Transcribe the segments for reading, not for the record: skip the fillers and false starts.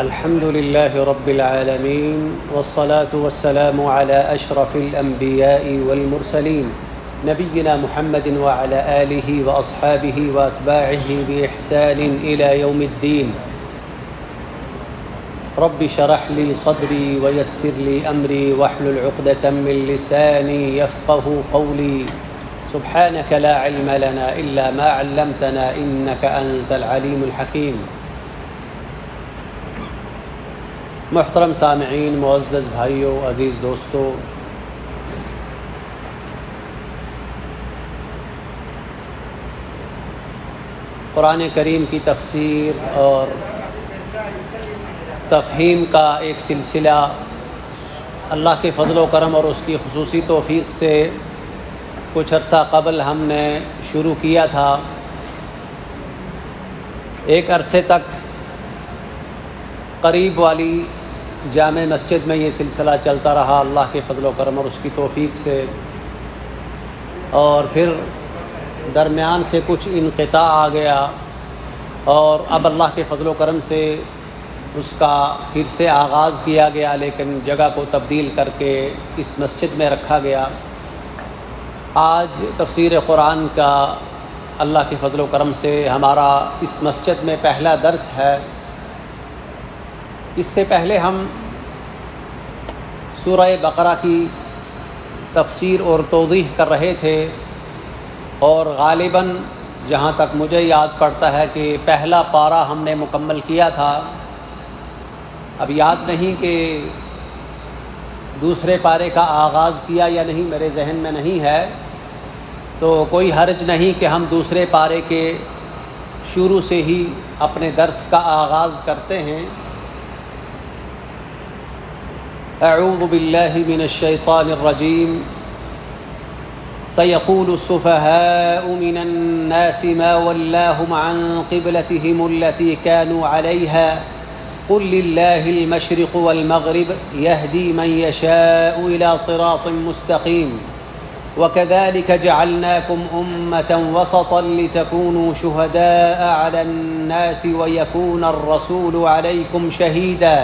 الحمد لله رب العالمين والصلاة والسلام على أشرف الأنبياء والمرسلين نبينا محمد وعلى آله وأصحابه وأتباعه بإحسان إلى يوم الدين. رب شرح لي صدري ويسر لي أمري واحلل عقدة من لساني يفقه قولي. سبحانك لا علم لنا إلا ما علمتنا إنك أنت العليم الحكيم. محترم سامعین، معزز بھائیوں، عزیز دوستو، قرآن کریم کی تفسیر اور تفہیم کا ایک سلسلہ اللہ کے فضل و کرم اور اس کی خصوصی توفیق سے کچھ عرصہ قبل ہم نے شروع کیا تھا. ایک عرصے تک قریب والی جامع مسجد میں یہ سلسلہ چلتا رہا اللہ کے فضل و کرم اور اس کی توفیق سے، اور پھر درمیان سے کچھ انقطاع آ گیا، اور اب اللہ کے فضل و کرم سے اس کا پھر سے آغاز کیا گیا، لیکن جگہ کو تبدیل کر کے اس مسجد میں رکھا گیا. آج تفسیر قرآن کا اللہ کے فضل و کرم سے ہمارا اس مسجد میں پہلا درس ہے. اس سے پہلے ہم سورہ بقرہ کی تفسیر اور توضیح کر رہے تھے، اور غالباً جہاں تک مجھے یاد پڑتا ہے کہ پہلا پارہ ہم نے مکمل کیا تھا. اب یاد نہیں کہ دوسرے پارے کا آغاز کیا یا نہیں، میرے ذہن میں نہیں ہے، تو کوئی حرج نہیں کہ ہم دوسرے پارے کے شروع سے ہی اپنے درس کا آغاز کرتے ہیں. اعوذ باللہ من الشیطان الرجیم. سيقول السفهاء من الناس ما ولاهم عن قبلتهم التي كانوا عليها قل لله المشرق والمغرب يهدي من يشاء إلى صراط مستقيم وكذلك جعلناكم أمة وسطا لتكونوا شهداء على الناس ويكون الرسول عليكم شهيدا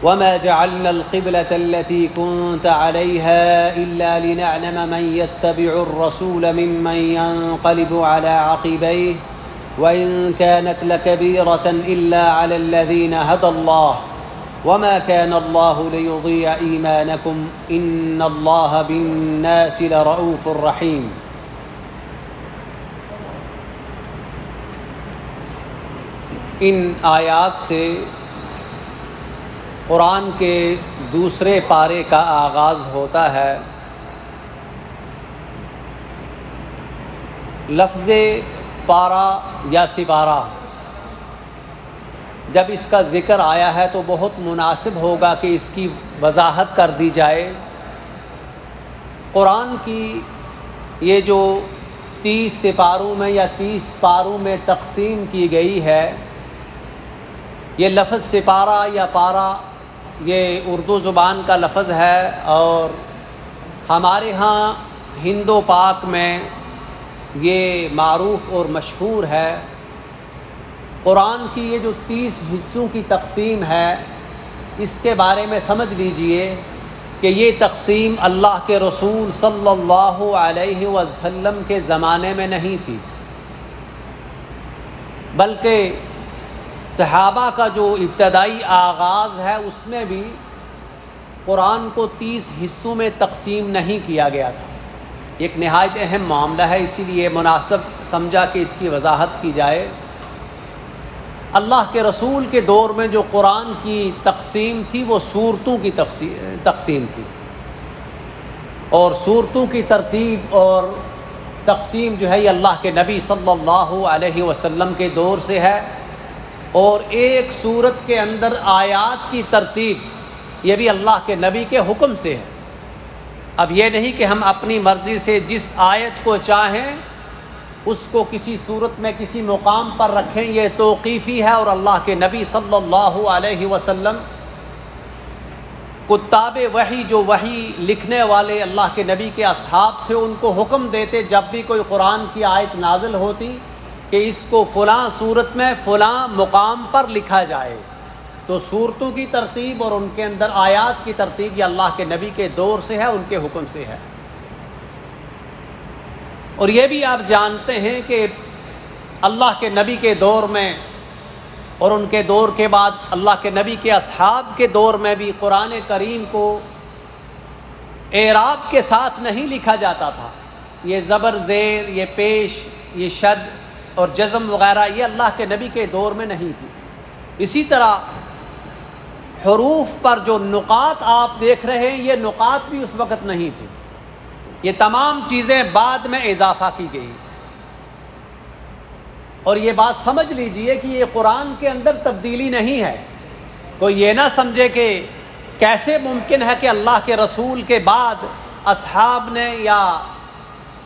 وما جعلنا القبلة التي كنت عليها إلا لنعلم من يتبع الرسول ممن ينقلب على عقبيه وإن كانت لكبيرة إلا على الذين هدى الله وما كان الله ليضيع إيمانكم إن الله بالناس لرؤوف رحيم. ان آیات سے قرآن کے دوسرے پارے کا آغاز ہوتا ہے. لفظ پارا یا سپارہ جب اس کا ذکر آیا ہے تو بہت مناسب ہوگا کہ اس کی وضاحت کر دی جائے. قرآن کی یہ جو 30 سپاروں میں یا 30 پاروں میں تقسیم کی گئی ہے، یہ لفظ سپارہ یا پارا یہ اردو زبان کا لفظ ہے، اور ہمارے ہاں ہند و پاک میں یہ معروف اور مشہور ہے. قرآن کی یہ جو 30 حصوں کی تقسیم ہے، اس کے بارے میں سمجھ لیجئے کہ یہ تقسیم اللہ کے رسول صلی اللہ علیہ وسلم کے زمانے میں نہیں تھی، بلکہ صحابہ کا جو ابتدائی آغاز ہے اس میں بھی قرآن کو 30 حصوں میں تقسیم نہیں کیا گیا تھا. ایک نہایت اہم معاملہ ہے، اسی لیے مناسب سمجھا کہ اس کی وضاحت کی جائے. اللہ کے رسول کے دور میں جو قرآن کی تقسیم تھی وہ سورتوں کی تقسیم تھی، اور سورتوں کی ترتیب اور تقسیم جو ہے یہ اللہ کے نبی صلی اللہ علیہ وسلم کے دور سے ہے، اور ایک سورت کے اندر آیات کی ترتیب یہ بھی اللہ کے نبی کے حکم سے ہے. اب یہ نہیں کہ ہم اپنی مرضی سے جس آیت کو چاہیں اس کو کسی صورت میں کسی مقام پر رکھیں، یہ توقیفی ہے. اور اللہ کے نبی صلی اللہ علیہ وسلم کتاب وحی، جو وحی لکھنے والے اللہ کے نبی کے اصحاب تھے، ان کو حکم دیتے جب بھی کوئی قرآن کی آیت نازل ہوتی کہ اس کو فلاں صورت میں فلاں مقام پر لکھا جائے. تو صورتوں کی ترتیب اور ان کے اندر آیات کی ترتیب یہ اللہ کے نبی کے دور سے ہے، ان کے حکم سے ہے۔ اور یہ بھی آپ جانتے ہیں کہ اللہ کے نبی کے دور میں اور ان کے دور کے بعد اللہ کے نبی کے اصحاب کے دور میں بھی قرآن کریم کو اعراب کے ساتھ نہیں لکھا جاتا تھا۔ یہ زبر زیر، یہ پیش، یہ شد اور جزم وغیرہ یہ اللہ کے نبی کے دور میں نہیں تھی۔ اسی طرح حروف پر جو نقاط آپ دیکھ رہے ہیں یہ نقاط بھی اس وقت نہیں تھی، یہ تمام چیزیں بعد میں اضافہ کی گئی۔ اور یہ بات سمجھ لیجئے کہ یہ قرآن کے اندر تبدیلی نہیں ہے۔ کوئی یہ نہ سمجھے کہ کیسے ممکن ہے کہ اللہ کے رسول کے بعد اصحاب نے یا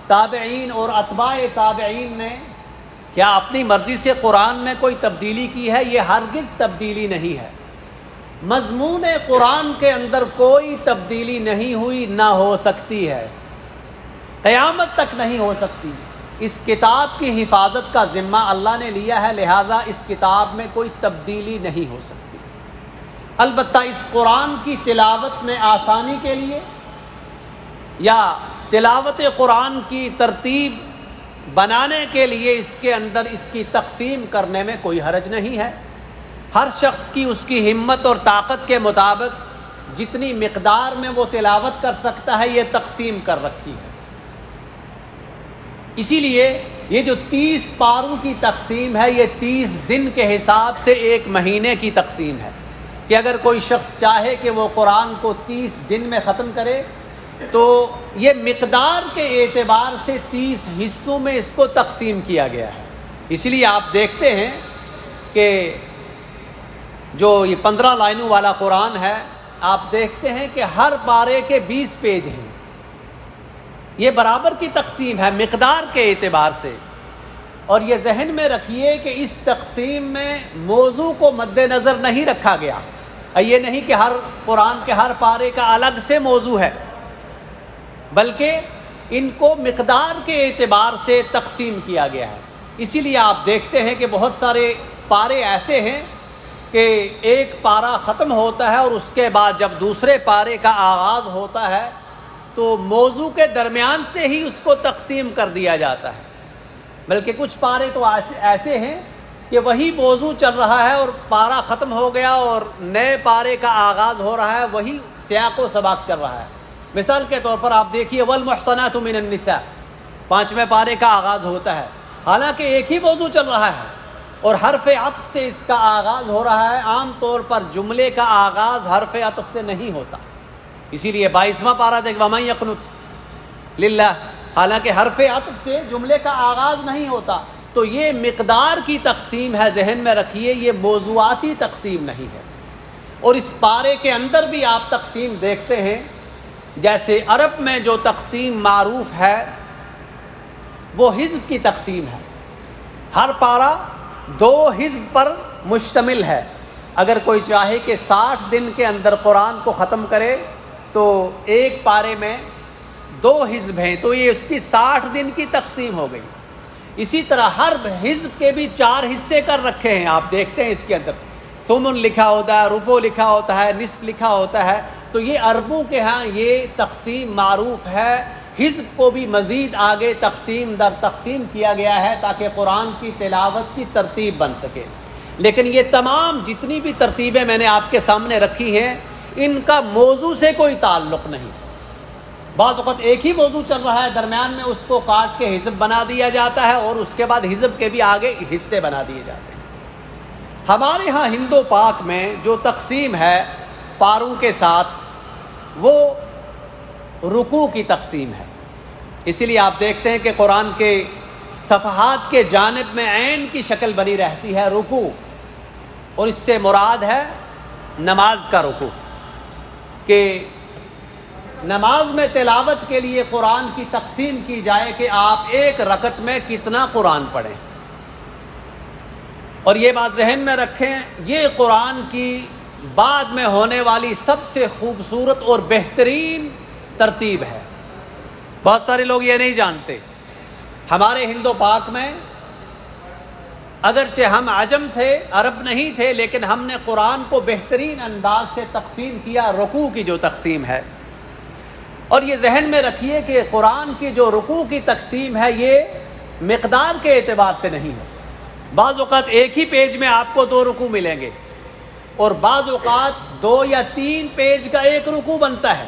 تابعین اور اتباع تابعین نے کیا اپنی مرضی سے قرآن میں کوئی تبدیلی کی ہے؟ یہ ہرگز تبدیلی نہیں ہے۔ مضمون قرآن کے اندر کوئی تبدیلی نہیں ہوئی، نہ ہو سکتی ہے، قیامت تک نہیں ہو سکتی۔ اس کتاب کی حفاظت کا ذمہ اللہ نے لیا ہے، لہٰذا اس کتاب میں کوئی تبدیلی نہیں ہو سکتی۔ البتہ اس قرآن کی تلاوت میں آسانی کے لیے یا تلاوت قرآن کی ترتیب بنانے کے لیے اس کے اندر اس کی تقسیم کرنے میں کوئی حرج نہیں ہے۔ ہر شخص کی اس کی ہمت اور طاقت کے مطابق جتنی مقدار میں وہ تلاوت کر سکتا ہے یہ تقسیم کر رکھی ہے۔ اسی لیے یہ جو 30 پاروں کی تقسیم ہے یہ 30 دن کے حساب سے ایک مہینے کی تقسیم ہے، کہ اگر کوئی شخص چاہے کہ وہ قرآن کو 30 دن میں ختم کرے تو یہ مقدار کے اعتبار سے 30 حصوں میں اس کو تقسیم کیا گیا ہے۔ اس لیے آپ دیکھتے ہیں کہ جو یہ 15 لائنوں والا قرآن ہے، آپ دیکھتے ہیں کہ ہر پارے کے 20 پیج ہیں۔ یہ برابر کی تقسیم ہے مقدار کے اعتبار سے۔ اور یہ ذہن میں رکھیے کہ اس تقسیم میں موضوع کو مد نظر نہیں رکھا گیا، یہ نہیں کہ ہر قرآن کے ہر پارے کا الگ سے موضوع ہے، بلکہ ان کو مقدار کے اعتبار سے تقسیم کیا گیا ہے۔ اسی لیے آپ دیکھتے ہیں کہ بہت سارے پارے ایسے ہیں کہ ایک پارہ ختم ہوتا ہے اور اس کے بعد جب دوسرے پارے کا آغاز ہوتا ہے تو موضوع کے درمیان سے ہی اس کو تقسیم کر دیا جاتا ہے، بلکہ کچھ پارے تو ایسے ہیں کہ وہی موضوع چل رہا ہے اور پارہ ختم ہو گیا اور نئے پارے کا آغاز ہو رہا ہے، وہی سیاق و سباق چل رہا ہے۔ مثال کے طور پر آپ دیکھیے والمحصنات من النساء، 5ویں پارے کا آغاز ہوتا ہے، حالانکہ ایک ہی موضوع چل رہا ہے اور حرف عطف سے اس کا آغاز ہو رہا ہے۔ عام طور پر جملے کا آغاز حرف عطف سے نہیں ہوتا، اسی لیے 22واں پارہ دیکھ وَمَن يَقْنُتْ لِلَّهِ، حالانکہ حرف عطف سے جملے کا آغاز نہیں ہوتا۔ تو یہ مقدار کی تقسیم ہے، ذہن میں رکھیے، یہ موضوعاتی تقسیم نہیں ہے۔ اور اس پارے کے اندر بھی آپ تقسیم دیکھتے ہیں، جیسے عرب میں جو تقسیم معروف ہے وہ حزب کی تقسیم ہے۔ ہر پارہ 2 حزب پر مشتمل ہے۔ اگر کوئی چاہے کہ 60 دن کے اندر قرآن کو ختم کرے تو ایک پارے میں 2 حزب ہیں، تو یہ اس کی 60 دن کی تقسیم ہو گئی۔ اسی طرح ہر حزب کے بھی 4 حصے کر رکھے ہیں، آپ دیکھتے ہیں اس کے اندر ثمن لکھا ہوتا ہے، ربع لکھا ہوتا ہے، نصف لکھا ہوتا ہے۔ تو یہ عربوں کے ہاں یہ تقسیم معروف ہے۔ حزب کو بھی مزید آگے تقسیم در تقسیم کیا گیا ہے تاکہ قرآن کی تلاوت کی ترتیب بن سکے۔ لیکن یہ تمام جتنی بھی ترتیبیں میں نے آپ کے سامنے رکھی ہیں ان کا موضوع سے کوئی تعلق نہیں۔ بعض اوقات ایک ہی موضوع چل رہا ہے، درمیان میں اس کو کاٹ کے حزب بنا دیا جاتا ہے اور اس کے بعد حزب کے بھی آگے حصے بنا دیے جاتے ہیں۔ ہمارے ہاں ہند و پاک میں جو تقسیم ہے پاروں کے ساتھ وہ رکوع کی تقسیم ہے۔ اسی لیے آپ دیکھتے ہیں کہ قرآن کے صفحات کے جانب میں عین کی شکل بنی رہتی ہے رکوع، اور اس سے مراد ہے نماز کا رکوع، کہ نماز میں تلاوت کے لیے قرآن کی تقسیم کی جائے کہ آپ ایک رکعت میں کتنا قرآن پڑھیں۔ اور یہ بات ذہن میں رکھیں، یہ قرآن کی بعد میں ہونے والی سب سے خوبصورت اور بہترین ترتیب ہے۔ بہت سارے لوگ یہ نہیں جانتے۔ ہمارے ہند و پاک میں اگرچہ ہم عجم تھے، عرب نہیں تھے، لیکن ہم نے قرآن کو بہترین انداز سے تقسیم کیا، رکوع کی جو تقسیم ہے۔ اور یہ ذہن میں رکھیے کہ قرآن کی جو رکوع کی تقسیم ہے یہ مقدار کے اعتبار سے نہیں ہے۔ بعض اوقات ایک ہی پیج میں آپ کو 2 رکوع ملیں گے، اور بعض اوقات 2 یا 3 پیج کا ایک رکوع بنتا ہے۔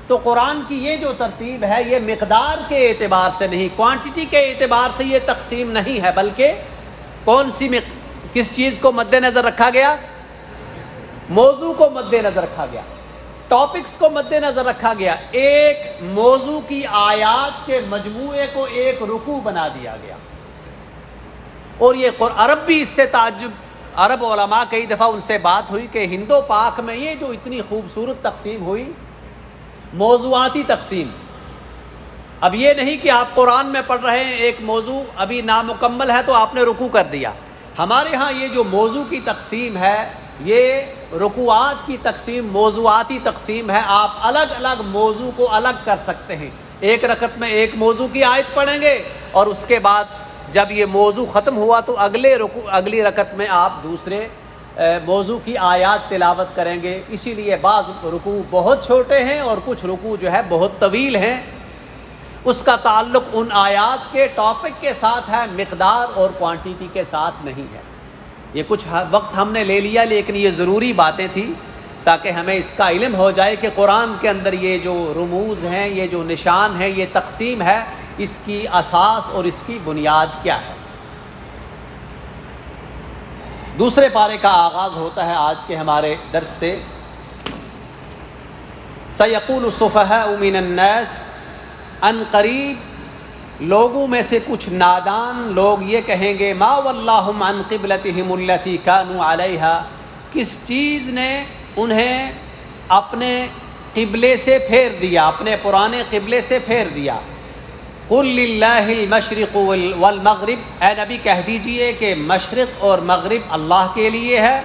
تو قرآن کی یہ جو ترتیب ہے یہ مقدار کے اعتبار سے نہیں، کوانٹٹی کے اعتبار سے یہ تقسیم نہیں ہے، بلکہ کس چیز کو مد نظر رکھا گیا؟ موضوع کو مد نظر رکھا گیا، ٹاپکس کو مد نظر رکھا گیا، ایک موضوع کی آیات کے مجموعے کو ایک رکوع بنا دیا گیا۔ اور یہ عرب بھی اس سے تعجب، عرب علماء کئی دفعہ ان سے بات ہوئی کہ ہند و پاک میں یہ جو اتنی خوبصورت تقسیم ہوئی، موضوعاتی تقسیم، اب یہ نہیں کہ آپ قرآن میں پڑھ رہے ہیں، ایک موضوع ابھی نامکمل ہے تو آپ نے رکوع کر دیا۔ ہمارے ہاں یہ جو موضوع کی تقسیم ہے، یہ رکوعات کی تقسیم موضوعاتی تقسیم ہے۔ آپ الگ الگ موضوع کو الگ کر سکتے ہیں، ایک رکعت میں ایک موضوع کی آیت پڑھیں گے، اور اس کے بعد جب یہ موضوع ختم ہوا تو اگلی رکعت میں آپ دوسرے موضوع کی آیات تلاوت کریں گے۔ اسی لیے بعض رکوع بہت چھوٹے ہیں اور کچھ رکوع جو ہے بہت طویل ہیں۔ اس کا تعلق ان آیات کے ٹاپک کے ساتھ ہے، مقدار اور کوانٹیٹی کے ساتھ نہیں ہے۔ یہ کچھ وقت ہم نے لے لیا، لیکن یہ ضروری باتیں تھیں تاکہ ہمیں اس کا علم ہو جائے کہ قرآن کے اندر یہ جو رموز ہیں، یہ جو نشان ہے، یہ تقسیم ہے، اس کی اساس اور اس کی بنیاد کیا ہے۔ دوسرے پارے کا آغاز ہوتا ہے آج کے ہمارے درس سے۔ سَيَقُولُ السُّفَهَاءُ مِنَ النَّاسِ، ان قریب لوگوں میں سے کچھ نادان لوگ یہ کہیں گے، ما وَاللَّهُمْ عَنْ قِبْلَتِهِمُ الَّتِي كَانُوا عَلَيْهَا، کس چیز نے انہیں اپنے قبلے سے پھیر دیا، اپنے پرانے قبلے سے پھیر دیا۔ قُلْ لِلَّهِ الْمَشْرِقُ وَالْمَغْرِبُ، اے نبی کہہ دیجئے کہ مشرق اور مغرب اللہ کے لیے ہے۔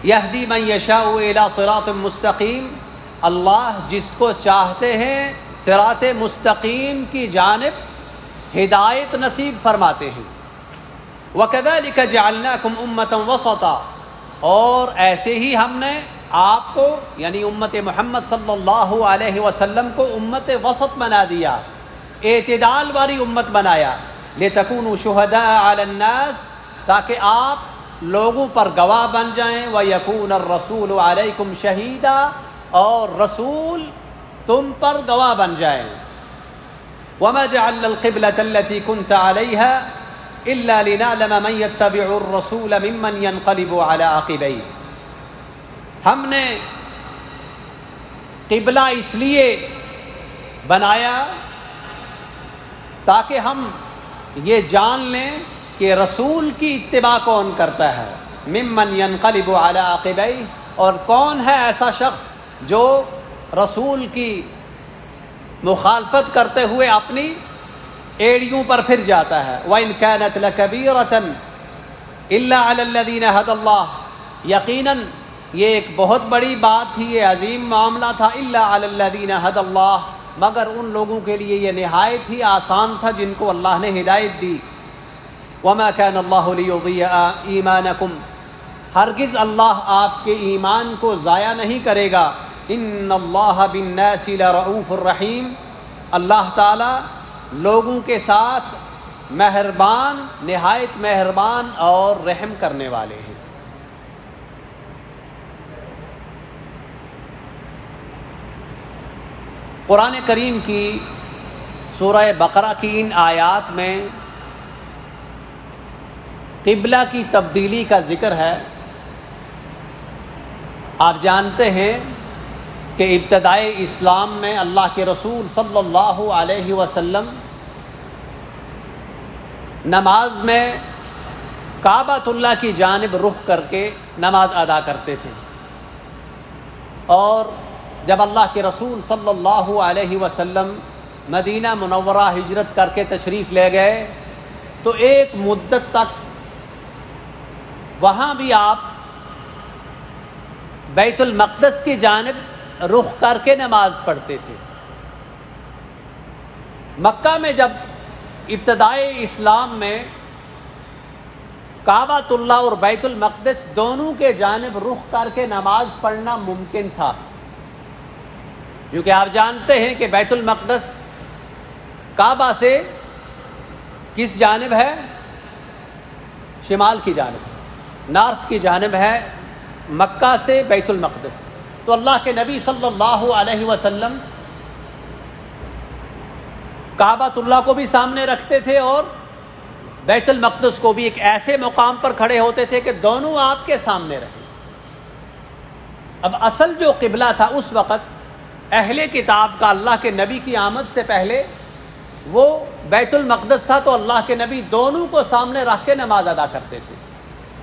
يَهْدِي مَن يَشَاءُ إِلَى صِرَاطٍ مُسْتَقِيمٍ، اللہ جس کو چاہتے ہیں صراط مستقیم کی جانب ہدایت نصیب فرماتے ہیں۔ وَكَذَلِكَ جَعَلْنَاكُمْ أُمَّةً وَسَطًا، اور ایسے ہی ہم نے آپ کو یعنی امت محمد صلی اللہ علیہ وسلم کو امت وسط بنا دیا، اعتدال والی امت بنایا۔ لِتَكُونُوا شُهَدَاءَ عَلَى النَّاسِ، تاکہ آپ لوگوں پر گواہ بن جائیں۔ وَيَكُونَ الرَّسُولُ عَلَيْكُمْ شَهِيدًا، اور رسول تم پر گواہ بن جائیں۔ وَمَا جَعَلْنَا الْقِبْلَةَ الَّتِي كُنْتَ عَلَيْهَا إِلَّا لِنَعْلَمَ مَن يَتَّبِعُ الرَّسُولَ مِمَّن يَنقَلِبُ عَلَى عَقِبَيْهِ، ہم نے قبلہ اس لیے بنایا تاکہ ہم یہ جان لیں کہ رسول کی اتباع کون کرتا ہے، ممن ينقلب على عقبیہ، اور کون ہے ایسا شخص جو رسول کی مخالفت کرتے ہوئے اپنی ایڑیوں پر پھر جاتا ہے۔ وَإِن كَانَتْ لَكَبِيرَةً إِلَّا عَلَى الَّذِينَ هَدَى اللَّهُ، یقیناً یہ ایک بہت بڑی بات تھی، یہ عظیم معاملہ تھا، إِلَّا عَلَى الَّذِينَ هَدَى اللَّهُ، مگر ان لوگوں کے لیے یہ نہایت ہی آسان تھا جن کو اللہ نے ہدایت دی۔ وَمَا كَانَ اللَّهُ لِيُضِيعَ إِيمَانَكُمْ، ہرگز اللہ آپ کے ایمان کو ضائع نہیں کرے گا۔ إِنَّ اللَّهَ بِالنَّاسِ لَرَءُوفٌ رَحِيمٌ، اللہ تعالی لوگوں کے ساتھ مہربان، نہایت مہربان اور رحم کرنے والے ہیں۔ قرآن کریم کی سورہ بقرہ کی ان آیات میں قبلہ کی تبدیلی کا ذکر ہے۔ آپ جانتے ہیں کہ ابتدائے اسلام میں اللہ کے رسول صلی اللہ علیہ وسلم نماز میں کعبۃ اللہ کی جانب رخ کر کے نماز ادا کرتے تھے، اور جب اللہ کے رسول صلی اللہ علیہ وسلم مدینہ منورہ ہجرت کر کے تشریف لے گئے تو ایک مدت تک وہاں بھی آپ بیت المقدس کی جانب رخ کر کے نماز پڑھتے تھے۔ مکہ میں جب ابتدائے اسلام میں کعبۃ اللہ اور بیت المقدس دونوں کے جانب رخ کر کے نماز پڑھنا ممکن تھا، کیونکہ آپ جانتے ہیں کہ بیت المقدس کعبہ سے کس جانب ہے؟ شمال کی جانب، نارتھ کی جانب ہے مکہ سے بیت المقدس۔ تو اللہ کے نبی صلی اللہ علیہ وسلم کعبۃ اللہ کو بھی سامنے رکھتے تھے اور بیت المقدس کو بھی، ایک ایسے مقام پر کھڑے ہوتے تھے کہ دونوں آپ کے سامنے رہے۔ اب اصل جو قبلہ تھا اس وقت اہل کتاب کا اللہ کے نبی کی آمد سے پہلے وہ بیت المقدس تھا، تو اللہ کے نبی دونوں کو سامنے رکھ کے نماز ادا کرتے تھے۔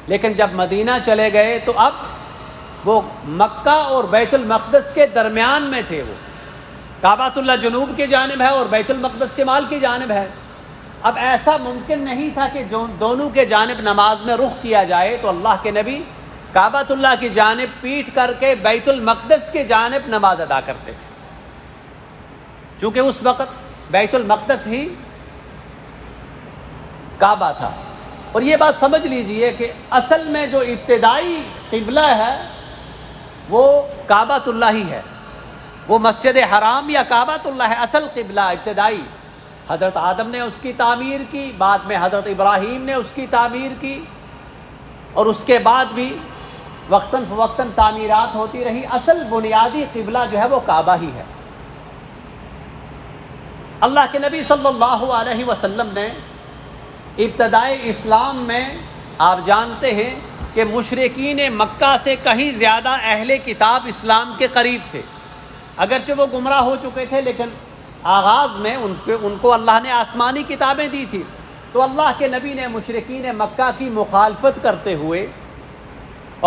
لیکن جب مدینہ چلے گئے تو اب وہ مکہ اور بیت المقدس کے درمیان میں تھے، وہ کعبۃ اللہ جنوب کی جانب ہے اور بیت المقدس شمال کی جانب ہے۔ اب ایسا ممکن نہیں تھا کہ دونوں کے جانب نماز میں رخ کیا جائے، تو اللہ کے نبی کعبۃ اللہ کی جانب پیٹھ کر کے بیت المقدس کی جانب نماز ادا کرتے تھے، کیونکہ اس وقت بیت المقدس ہی کعبہ تھا۔ اور یہ بات سمجھ لیجئے کہ اصل میں جو ابتدائی قبلہ ہے وہ کعبۃ اللہ ہی ہے، وہ مسجد حرام یا کعبۃ اللہ ہے اصل قبلہ ابتدائی۔ حضرت آدم نے اس کی تعمیر کی، بعد میں حضرت ابراہیم نے اس کی تعمیر کی، اور اس کے بعد بھی وقتاً فوقتاً تعمیرات ہوتی رہی۔ اصل بنیادی قبلہ جو ہے وہ کعبہ ہی ہے۔ اللہ کے نبی صلی اللہ علیہ وسلم نے ابتدائے اسلام میں، آپ جانتے ہیں کہ مشرکین مکہ سے کہیں زیادہ اہل کتاب اسلام کے قریب تھے، اگرچہ وہ گمراہ ہو چکے تھے، لیکن آغاز میں ان کو اللہ نے آسمانی کتابیں دی تھی۔ تو اللہ کے نبی نے مشرکین مکہ کی مخالفت کرتے ہوئے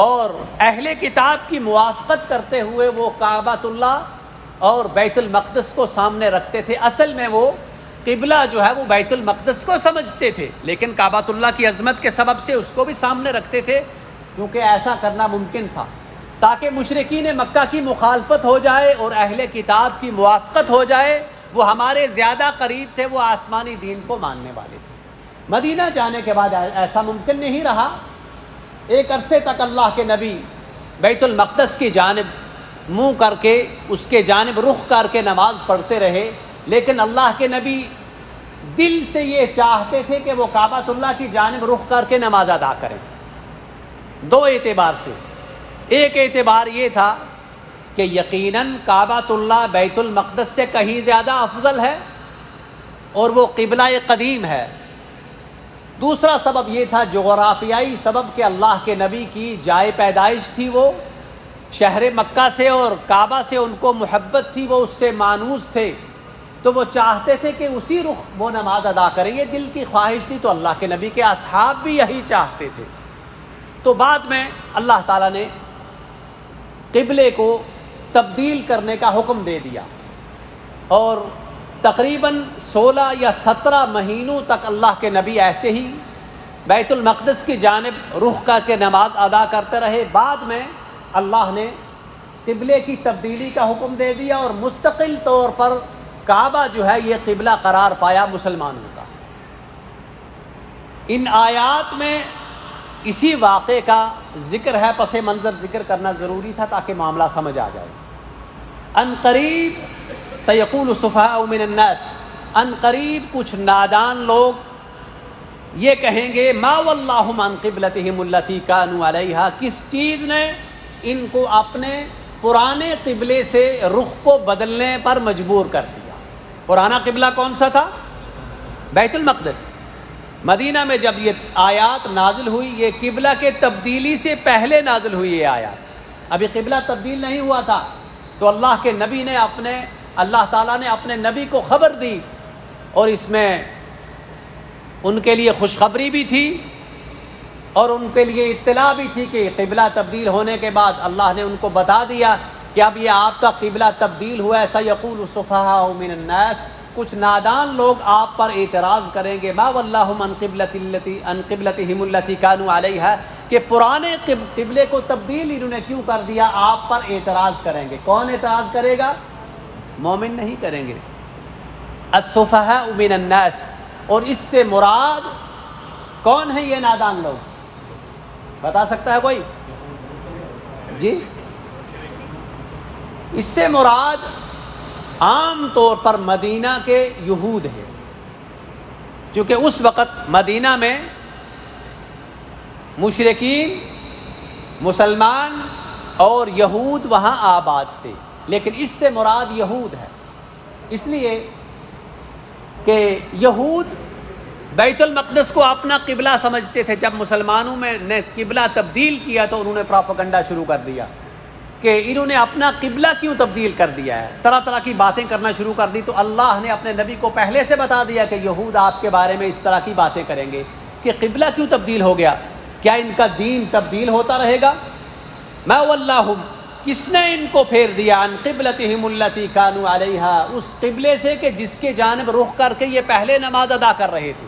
اور اہل کتاب کی موافقت کرتے ہوئے وہ کعبۃ اللہ اور بیت المقدس کو سامنے رکھتے تھے۔ اصل میں وہ قبلہ جو ہے وہ بیت المقدس کو سمجھتے تھے، لیکن کعبۃ اللہ کی عظمت کے سبب سے اس کو بھی سامنے رکھتے تھے، کیونکہ ایسا کرنا ممکن تھا تاکہ مشرکین مکہ کی مخالفت ہو جائے اور اہل کتاب کی موافقت ہو جائے۔ وہ ہمارے زیادہ قریب تھے، وہ آسمانی دین کو ماننے والے تھے۔ مدینہ جانے کے بعد ایسا ممکن نہیں رہا۔ ایک عرصے تک اللہ کے نبی بیت المقدس کی جانب منہ کر کے، اس کے جانب رخ کر کے نماز پڑھتے رہے، لیکن اللہ کے نبی دل سے یہ چاہتے تھے کہ وہ کعبۃ اللہ کی جانب رخ کر کے نماز ادا کریں، دو اعتبار سے۔ ایک اعتبار یہ تھا کہ یقیناً کعبۃ اللہ بیت المقدس سے کہیں زیادہ افضل ہے اور وہ قبلہ قدیم ہے۔ دوسرا سبب یہ تھا جغرافیائی سبب کہ اللہ کے نبی کی جائے پیدائش تھی وہ شہر مکہ سے، اور کعبہ سے ان کو محبت تھی، وہ اس سے مانوس تھے، تو وہ چاہتے تھے کہ اسی رخ وہ نماز ادا کریں۔ یہ دل کی خواہش تھی، تو اللہ کے نبی کے اصحاب بھی یہی چاہتے تھے۔ تو بعد میں اللہ تعالیٰ نے قبلے کو تبدیل کرنے کا حکم دے دیا، اور تقریباً 16 یا 17 مہینوں تک اللہ کے نبی ایسے ہی بیت المقدس کی جانب رخ کر کے نماز ادا کرتے رہے۔ بعد میں اللہ نے قبلے کی تبدیلی کا حکم دے دیا، اور مستقل طور پر کعبہ جو ہے یہ قبلہ قرار پایا مسلمانوں کا۔ ان آیات میں اسی واقعے کا ذکر ہے، پس منظر ذکر کرنا ضروری تھا تاکہ معاملہ سمجھ آ جائے۔ ان قریب سیقول السفہاء من الناس، ان قریب کچھ نادان لوگ یہ کہیں گے ما واللہم عن قبلتہم التی کانوا علیہا، کس چیز نے ان کو اپنے پرانے قبلے سے رخ کو بدلنے پر مجبور کر دیا۔ پرانا قبلہ کون سا تھا؟ بیت المقدس۔ مدینہ میں جب یہ آیات نازل ہوئی، یہ قبلہ کے تبدیلی سے پہلے نازل ہوئی یہ آیات، ابھی قبلہ تبدیل نہیں ہوا تھا، تو اللہ کے نبی نے اللہ تعالیٰ نے اپنے نبی کو خبر دی، اور اس میں ان کے لیے خوشخبری بھی تھی اور ان کے لیے اطلاع بھی تھی کہ قبلہ تبدیل ہونے کے بعد اللہ نے ان کو بتا دیا کہ اب یہ آپ کا قبلہ تبدیل ہوا ہے۔ سیقول السفہاء من الناس، کچھ نادان لوگ آپ پر اعتراض کریں گے ما واللہم عن قبلتہم التی کانوا علیہا، کہ پرانے قبلے کو تبدیل انہوں نے کیوں کر دیا، آپ پر اعتراض کریں گے۔ کون اعتراض کرے گا؟ مومن نہیں کریں گے۔ السفہاء من الناس، اور اس سے مراد کون ہے یہ نادان لوگ؟ بتا سکتا ہے کوئی؟ جی، اس سے مراد عام طور پر مدینہ کے یہود ہیں، کیونکہ اس وقت مدینہ میں مشرکین، مسلمان اور یہود وہاں آباد تھے، لیکن اس سے مراد یہود ہے، اس لیے کہ یہود بیت المقدس کو اپنا قبلہ سمجھتے تھے۔ جب مسلمانوں میں نے قبلہ تبدیل کیا تو انہوں نے پروپیگنڈا شروع کر دیا کہ انہوں نے اپنا قبلہ کیوں تبدیل کر دیا ہے، طرح طرح کی باتیں کرنا شروع کر دی۔ تو اللہ نے اپنے نبی کو پہلے سے بتا دیا کہ یہود آپ کے بارے میں اس طرح کی باتیں کریں گے کہ قبلہ کیوں تبدیل ہو گیا، کیا ان کا دین تبدیل ہوتا رہے گا؟ ما ولاہم، کس نے ان کو پھیر دیا، عن قبلتہم التی کانوا علیہا، اس قبلے سے کہ جس کے جانب رخ کر کے یہ پہلے نماز ادا کر رہے تھے۔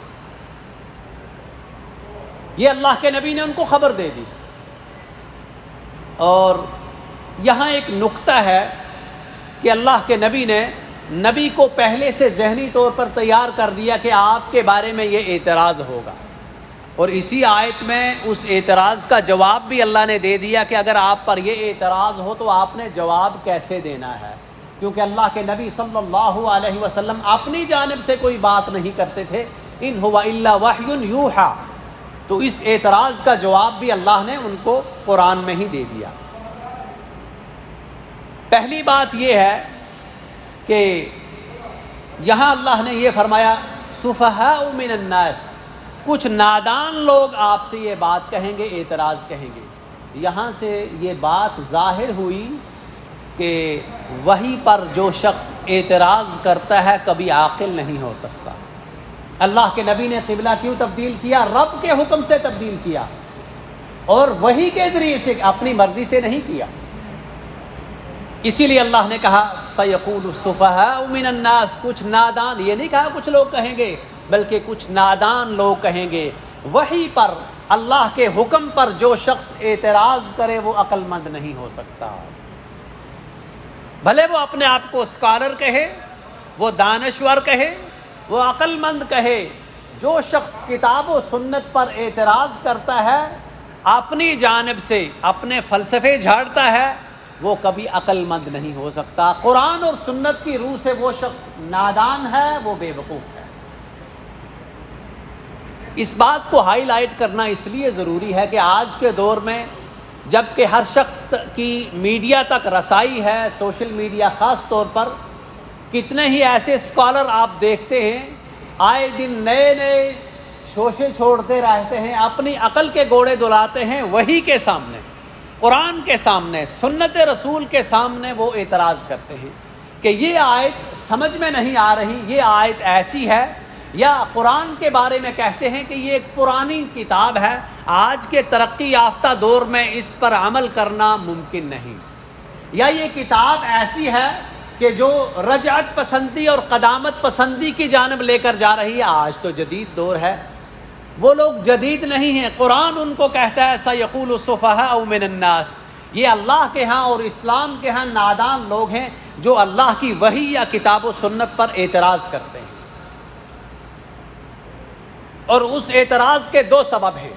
یہ اللہ کے نبی نے ان کو خبر دے دی۔ اور یہاں ایک نقطہ ہے کہ اللہ کے نبی کو پہلے سے ذہنی طور پر تیار کر دیا کہ آپ کے بارے میں یہ اعتراض ہوگا، اور اسی آیت میں اس اعتراض کا جواب بھی اللہ نے دے دیا کہ اگر آپ پر یہ اعتراض ہو تو آپ نے جواب کیسے دینا ہے، کیونکہ اللہ کے نبی صلی اللہ علیہ وسلم اپنی جانب سے کوئی بات نہیں کرتے تھے، ان ہوا الا وحی یوحی، تو اس اعتراض کا جواب بھی اللہ نے ان کو قرآن میں ہی دے دیا۔ پہلی بات یہ ہے کہ یہاں اللہ نے یہ فرمایا سفہاء من الناس، کچھ نادان لوگ آپ سے یہ بات کہیں گے، اعتراض کہیں گے۔ یہاں سے یہ بات ظاہر ہوئی کہ وحی پر جو شخص اعتراض کرتا ہے کبھی عاقل نہیں ہو سکتا۔ اللہ کے نبی نے قبلہ کیوں تبدیل کیا؟ رب کے حکم سے تبدیل کیا، اور وحی کے ذریعے سے، اپنی مرضی سے نہیں کیا۔ اسی لیے اللہ نے کہا سیقول السفہاء من الناس، کچھ نادان، یہ نہیں کہا کچھ لوگ کہیں گے، بلکہ کچھ نادان لوگ کہیں گے۔ وحی پر، اللہ کے حکم پر جو شخص اعتراض کرے وہ عقل مند نہیں ہو سکتا، بھلے وہ اپنے آپ کو اسکالر کہے، وہ دانشور کہے، وہ عقل مند کہے۔ جو شخص کتاب و سنت پر اعتراض کرتا ہے، اپنی جانب سے اپنے فلسفے جھاڑتا ہے، وہ کبھی عقل مند نہیں ہو سکتا۔ قرآن اور سنت کی روح سے وہ شخص نادان ہے، وہ بے وقوف ہے۔ اس بات کو ہائی لائٹ کرنا اس لیے ضروری ہے کہ آج کے دور میں جب کہ ہر شخص کی میڈیا تک رسائی ہے، سوشل میڈیا خاص طور پر، کتنے ہی ایسے اسکالر آپ دیکھتے ہیں آئے دن نئے نئے شوشے چھوڑتے رہتے ہیں، اپنی عقل کے گھوڑے دلاتے ہیں، وحی کے سامنے، قرآن کے سامنے، سنت رسول کے سامنے وہ اعتراض کرتے ہیں کہ یہ آیت سمجھ میں نہیں آ رہی، یہ آیت ایسی ہے، یا قرآن کے بارے میں کہتے ہیں کہ یہ ایک پرانی کتاب ہے، آج کے ترقی یافتہ دور میں اس پر عمل کرنا ممکن نہیں، یا یہ کتاب ایسی ہے کہ جو رجعت پسندی اور قدامت پسندی کی جانب لے کر جا رہی ہے۔ آج تو جدید دور ہے، وہ لوگ جدید نہیں ہیں، قرآن ان کو کہتا ہے سیقول السفہاء من الناس، یہ اللہ کے ہاں اور اسلام کے ہاں نادان لوگ ہیں جو اللہ کی وحی یا کتاب و سنت پر اعتراض کرتے ہیں۔ اور اس اعتراض کے دو سبب ہیں۔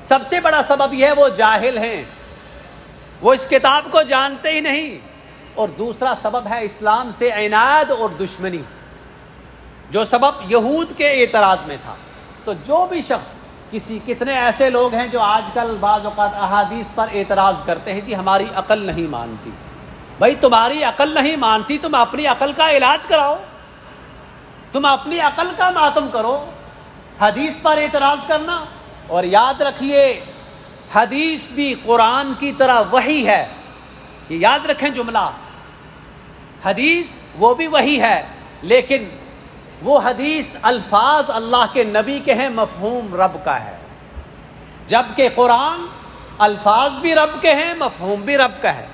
سب سے بڑا سبب یہ ہے وہ جاہل ہیں، وہ اس کتاب کو جانتے ہی نہیں، اور دوسرا سبب ہے اسلام سے عناد اور دشمنی، جو سبب یہود کے اعتراض میں تھا۔ تو جو بھی شخص کتنے ایسے لوگ ہیں جو آج کل بعض اوقات احادیث پر اعتراض کرتے ہیں، جی ہماری عقل نہیں مانتی۔ بھائی تمہاری عقل نہیں مانتی، تم اپنی عقل کا علاج کراؤ، تم اپنی عقل کا ماتم کرو۔ حدیث پر اعتراض کرنا، اور یاد رکھیے حدیث بھی قرآن کی طرح وحی ہے، یہ یاد رکھیں جملہ، حدیث وہ بھی وحی ہے، لیکن وہ حدیث الفاظ اللہ کے نبی کے ہیں، مفہوم رب کا ہے، جبکہ قرآن الفاظ بھی رب کے ہیں، مفہوم بھی رب کا ہے۔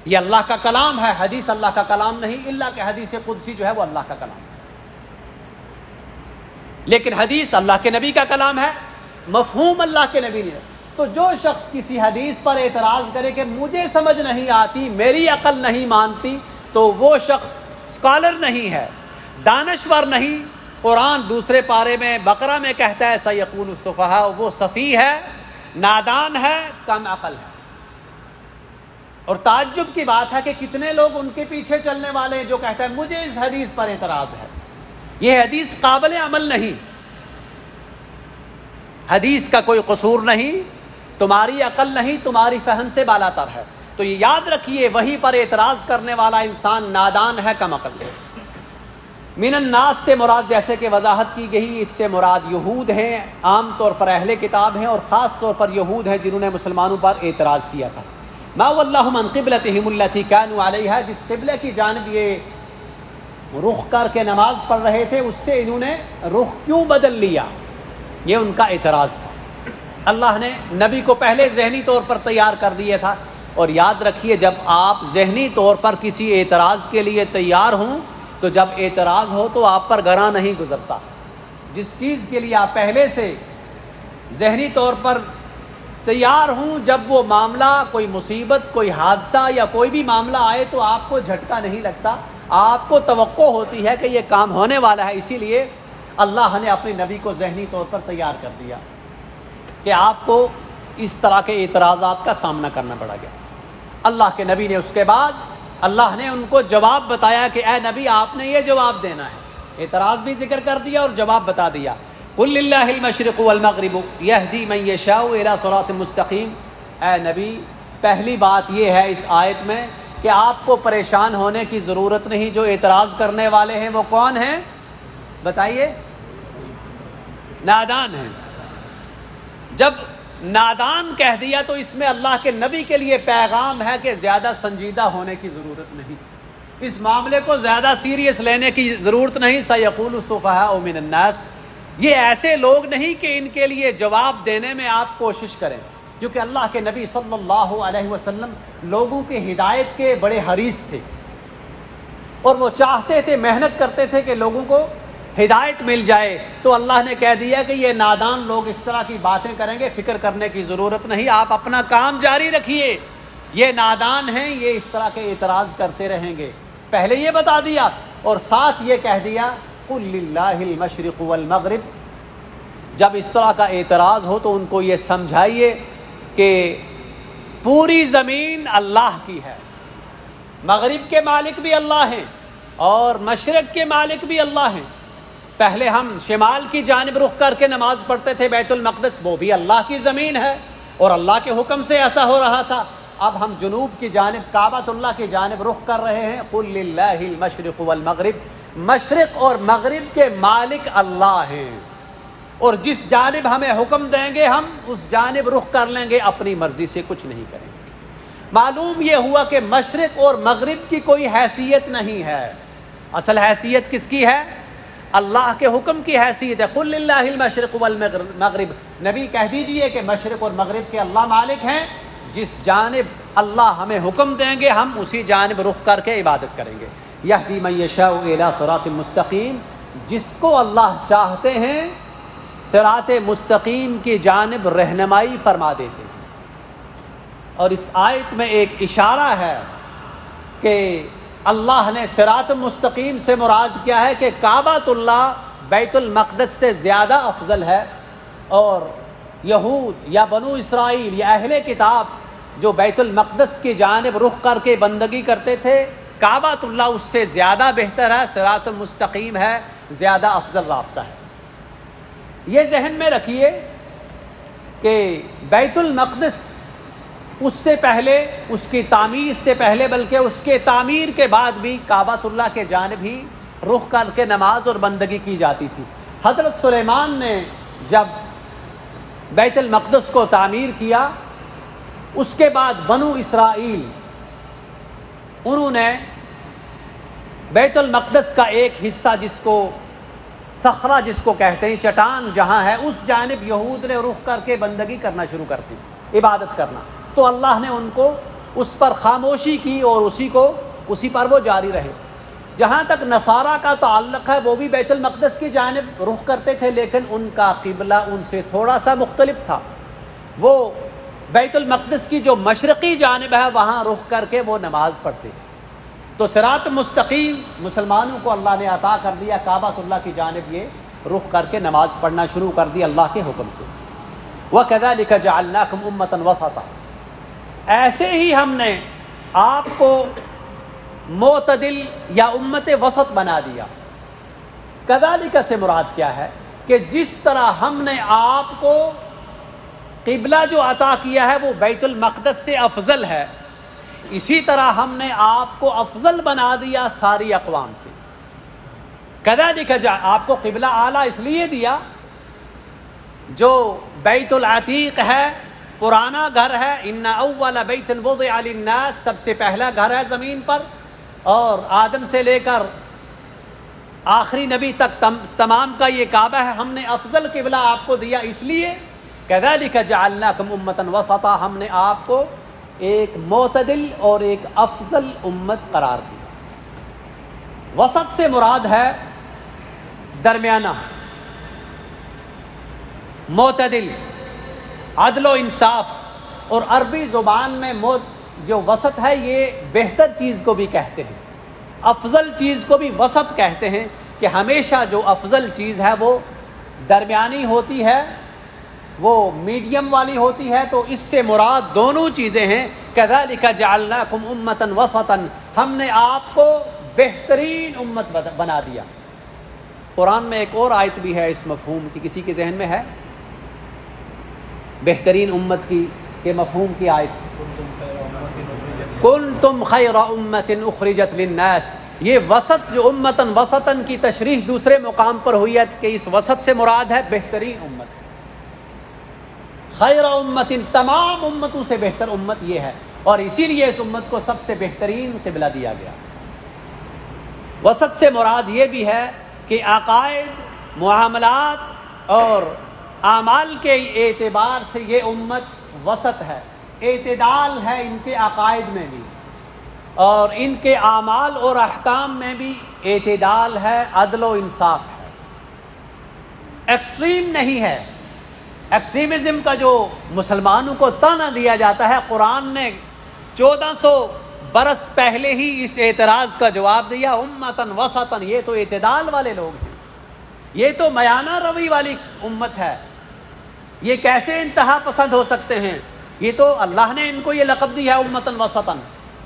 یہ اللہ کا کلام ہے، حدیث اللہ کا کلام نہیں، الا کہ حدیث قدسی جو ہے وہ اللہ کا کلام ہے، لیکن حدیث اللہ کے نبی کا کلام ہے، مفہوم اللہ کے نبی نے۔ تو جو شخص کسی حدیث پر اعتراض کرے کہ مجھے سمجھ نہیں آتی، میری عقل نہیں مانتی، تو وہ شخص اسکالر نہیں ہے، دانشور نہیں۔ قرآن دوسرے پارے میں بقرہ میں کہتا ہے سیقول السفہاء، وہ سفیہ ہے، نادان ہے، کم عقل ہے. اور تعجب کی بات ہے کہ کتنے لوگ ان کے پیچھے چلنے والے ہیں جو کہتے ہیں مجھے اس حدیث پر اعتراض ہے. یہ حدیث قابل عمل نہیں، حدیث کا کوئی قصور نہیں، تمہاری عقل نہیں، تمہاری فہم سے بالا تر ہے. تو یہ یاد رکھیے، وہی پر اعتراض کرنے والا انسان نادان ہے، کم عقل ہے. من الناس سے مراد جیسے کہ وضاحت کی گئی، اس سے مراد یہود ہیں، عام طور پر اہل کتاب ہیں، اور خاص طور پر یہود ہیں جنہوں نے مسلمانوں پر اعتراض کیا تھا. ما واللہم عن قبلتہم التی کانوا علیہا، جس قبلہ کی جانب یہ رخ کر کے نماز پڑھ رہے تھے اس سے انہوں نے رخ کیوں بدل لیا، یہ ان کا اعتراض تھا. اللہ نے نبی کو پہلے ذہنی طور پر تیار کر دیا تھا. اور یاد رکھیے، جب آپ ذہنی طور پر کسی اعتراض کے لیے تیار ہوں تو جب اعتراض ہو تو آپ پر گراں نہیں گزرتا. جس چیز کے لیے آپ پہلے سے ذہنی طور پر تیار ہوں، جب وہ معاملہ، کوئی مصیبت، کوئی حادثہ یا کوئی بھی معاملہ آئے تو آپ کو جھٹکا نہیں لگتا، آپ کو توقع ہوتی ہے کہ یہ کام ہونے والا ہے. اسی لیے اللہ نے اپنے نبی کو ذہنی طور پر تیار کر دیا کہ آپ کو اس طرح کے اعتراضات کا سامنا کرنا پڑا گیا. اللہ کے نبی نے اس کے بعد اللہ نے ان کو جواب بتایا کہ اے نبی آپ نے یہ جواب دینا ہے. اعتراض بھی ذکر کر دیا اور جواب بتا دیا. قل للہ المشرق والمغرب یہدی من یشاء الی صراط مستقیم. اے نبی، پہلی بات یہ ہے اس آیت میں کہ آپ کو پریشان ہونے کی ضرورت نہیں. جو اعتراض کرنے والے ہیں وہ کون ہیں بتائیے؟ نادان ہیں. جب نادان کہہ دیا تو اس میں اللہ کے نبی کے لیے پیغام ہے کہ زیادہ سنجیدہ ہونے کی ضرورت نہیں، اس معاملے کو زیادہ سیریس لینے کی ضرورت نہیں. سیقول السفہاء من الناس، یہ ایسے لوگ نہیں کہ ان کے لیے جواب دینے میں آپ کوشش کریں، کیونکہ اللہ کے نبی صلی اللہ علیہ وسلم لوگوں کی ہدایت کے بڑے حریص تھے اور وہ چاہتے تھے، محنت کرتے تھے کہ لوگوں کو ہدایت مل جائے. تو اللہ نے کہہ دیا کہ یہ نادان لوگ اس طرح کی باتیں کریں گے، فکر کرنے کی ضرورت نہیں، آپ اپنا کام جاری رکھیے. یہ نادان ہیں، یہ اس طرح کے اعتراض کرتے رہیں گے. پہلے یہ بتا دیا اور ساتھ یہ کہہ دیا قل للہ المشرق والمغرب. جب اس طرح کا اعتراض ہو تو ان کو یہ سمجھائیے کہ پوری زمین اللہ کی ہے، مغرب کے مالک بھی اللہ ہیں اور مشرق کے مالک بھی اللہ ہیں. پہلے ہم شمال کی جانب رخ کر کے نماز پڑھتے تھے، بیت المقدس وہ بھی اللہ کی زمین ہے اور اللہ کے حکم سے ایسا ہو رہا تھا. اب ہم جنوب کی جانب کعبۃ اللہ کی جانب رخ کر رہے ہیں. قل للہ المشرق والمغرب، مشرق اور مغرب کے مالک اللہ ہیں اور جس جانب ہمیں حکم دیں گے ہم اس جانب رخ کر لیں گے، اپنی مرضی سے کچھ نہیں کریں گے. معلوم یہ ہوا کہ مشرق اور مغرب کی کوئی حیثیت نہیں ہے. اصل حیثیت کس کی ہے؟ اللہ کے حکم کی حیثیت ہے. قل للہ المشرق والمغرب، نبی کہہ دیجئے کہ مشرق اور مغرب کے اللہ مالک ہیں، جس جانب اللہ ہمیں حکم دیں گے ہم اسی جانب رخ کر کے عبادت کریں گے. یہدی من یشاء الی صراط مستقیم، جس کو اللہ چاہتے ہیں صراط مستقیم کی جانب رہنمائی فرما دیتے ہیں. اور اس آیت میں ایک اشارہ ہے کہ اللہ نے صراط مستقیم سے مراد کیا ہے کہ کعبۃ اللہ بیت المقدس سے زیادہ افضل ہے، اور یہود یا بنو اسرائیل یا اہل کتاب جو بیت المقدس کی جانب رخ کر کے بندگی کرتے تھے، کعبۃ اللہ اس سے زیادہ بہتر ہے، صراط مستقیم ہے، زیادہ افضل رابطہ ہے. یہ ذہن میں رکھیے کہ بیت المقدس اس سے پہلے، اس کی تعمیر سے پہلے، بلکہ اس کے تعمیر کے بعد بھی کعبۃ اللہ کے جانب ہی رخ کر کے نماز اور بندگی کی جاتی تھی. حضرت سلیمان نے جب بیت المقدس کو تعمیر کیا، اس کے بعد بنو اسرائیل انہوں نے بیت المقدس کا ایک حصہ جس کو صخرہ جس کو کہتے ہیں، چٹان جہاں ہے، اس جانب یہود نے رخ کر کے بندگی کرنا شروع کر دی، عبادت کرنا. تو اللہ نے ان کو اس پر خاموشی کی اور اسی پر وہ جاری رہے. جہاں تک نصارہ کا تعلق ہے، وہ بھی بیت المقدس کی جانب رخ کرتے تھے، لیکن ان کا قبلہ ان سے تھوڑا سا مختلف تھا. وہ بیت المقدس کی جو مشرقی جانب ہے وہاں رخ کر کے وہ نماز پڑھتے تھے. تو صراط مستقیم مسلمانوں کو اللہ نے عطا کر دیا، کعبۃ اللہ کی جانب یہ رخ کر کے نماز پڑھنا شروع کر دی اللہ کے حکم سے. وَكَذَلِكَ جَعَلْنَاكُمْ أُمَّةً وَسَطًا، ایسے ہی ہم نے آپ کو معتدل یا امت وسط بنا دیا۔ کذالک سے مراد کیا ہے کہ جس طرح ہم نے آپ کو قبلہ جو عطا کیا ہے وہ بیت المقدس سے افضل ہے، اسی طرح ہم نے آپ کو افضل بنا دیا ساری اقوام سے۔ کذالک آپ کو قبلہ اعلیٰ اس لیے دیا، جو بیت العتیق ہے، پرانا گھر ہے، ان اول بیت وضع للناس، سب سے پہلا گھر ہے زمین پر، اور آدم سے لے کر آخری نبی تک تمام کا یہ کعبہ ہے، ہم نے افضل قبلہ آپ کو دیا اس لیے۔ کذالک جعلناکم امۃ وسطا، ہم نے آپ کو ایک معتدل اور ایک افضل امت قرار دیا۔ وسط سے مراد ہے درمیانہ، معتدل، عدل و انصاف، اور عربی زبان میں جو وسط ہے یہ بہتر چیز کو بھی کہتے ہیں، افضل چیز کو بھی وسط کہتے ہیں، کہ ہمیشہ جو افضل چیز ہے وہ درمیانی ہوتی ہے، وہ میڈیم والی ہوتی ہے۔ تو اس سے مراد دونوں چیزیں ہیں۔ کذالک جعلناکم امۃ وسطا، ہم نے آپ کو بہترین امت بنا دیا۔ قرآن میں ایک اور آیت بھی ہے اس مفہوم کی، کسی کے ذہن میں ہے بہترین امت کی کے مفہوم کی آیت؟ کنتم خیر امۃ اخرجت للناس، یہ وسط جو امتن وسطن کی تشریح دوسرے مقام پر ہوئی ہے کہ اس وسط سے مراد ہے بہترین امت، خیر امت، تمام امتوں سے بہتر امت یہ ہے، اور اسی لیے اس امت کو سب سے بہترین قبلہ دیا گیا۔ وسط سے مراد یہ بھی ہے کہ عقائد، معاملات اور اعمال کے اعتبار سے یہ امت وسط ہے، اعتدال ہے ان کے عقائد میں بھی، اور ان کے اعمال اور احکام میں بھی اعتدال ہے، عدل و انصاف ہے، ایکسٹریم نہیں ہے۔ ایکسٹریمزم کا جو مسلمانوں کو طعنہ دیا جاتا ہے، قرآن نے 1400 برس پہلے ہی اس اعتراض کا جواب دیا، امتن وسطن، یہ تو اعتدال والے لوگ ہیں، یہ تو میانہ روی والی امت ہے، یہ کیسے انتہا پسند ہو سکتے ہیں؟ یہ تو اللہ نے ان کو یہ لقب دی ہے امتن وسطن۔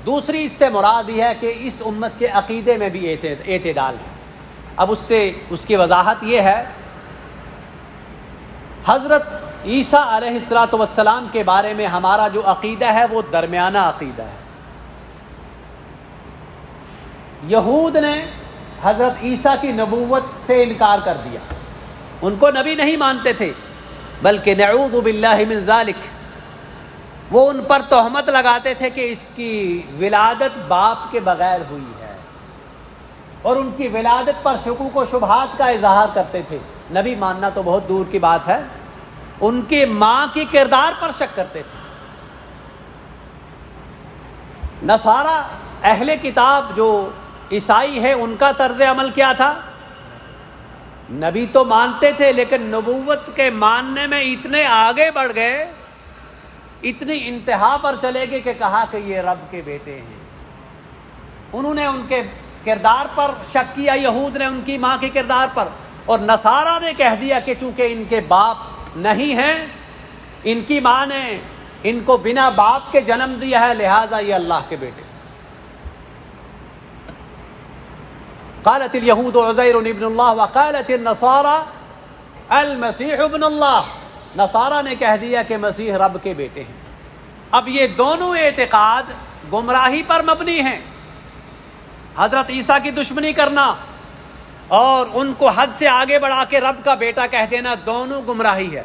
دوسری اس سے مراد یہ ہے کہ اس امت کے عقیدے میں بھی اعتدال ہے۔ اب اس کی وضاحت یہ ہے، حضرت عیسیٰ علیہ السلام کے بارے میں ہمارا جو عقیدہ ہے وہ درمیانہ عقیدہ ہے۔ یہود نے حضرت عیسیٰ کی نبوت سے انکار کر دیا، ان کو نبی نہیں مانتے تھے، بلکہ نعوذ باللہ من ذالک، وہ ان پر تہمت لگاتے تھے کہ اس کی ولادت باپ کے بغیر ہوئی ہے، اور ان کی ولادت پر شکوک و شبہات کا اظہار کرتے تھے۔ نبی ماننا تو بہت دور کی بات ہے، ان کے ماں کی کردار پر شک کرتے تھے۔ نصارہ اہل کتاب جو عیسائی ہے، ان کا طرز عمل کیا تھا؟ نبی تو مانتے تھے، لیکن نبوت کے ماننے میں اتنے آگے بڑھ گئے، اتنی انتہا پر چلے گئے کہ کہا کہ یہ رب کے بیٹے ہیں۔ انہوں نے ان کے کردار پر شک کیا، یہود نے ان کی ماں کے کردار پر، اور نصارہ نے کہہ دیا کہ چونکہ ان کے باپ نہیں ہیں، ان کی ماں نے ان کو بنا باپ کے جنم دیا ہے، لہٰذا یہ اللہ کے بیٹے۔ قالت اليہود عزیر ابن اللہ وقالت النصارى المسیح ابن اللہ، نصارہ نے کہہ دیا کہ مسیح رب کے بیٹے ہیں۔ اب یہ دونوں اعتقاد گمراہی پر مبنی ہیں، حضرت عیسیٰ کی دشمنی کرنا اور ان کو حد سے آگے بڑھا کے رب کا بیٹا کہہ دینا، دونوں گمراہی ہے۔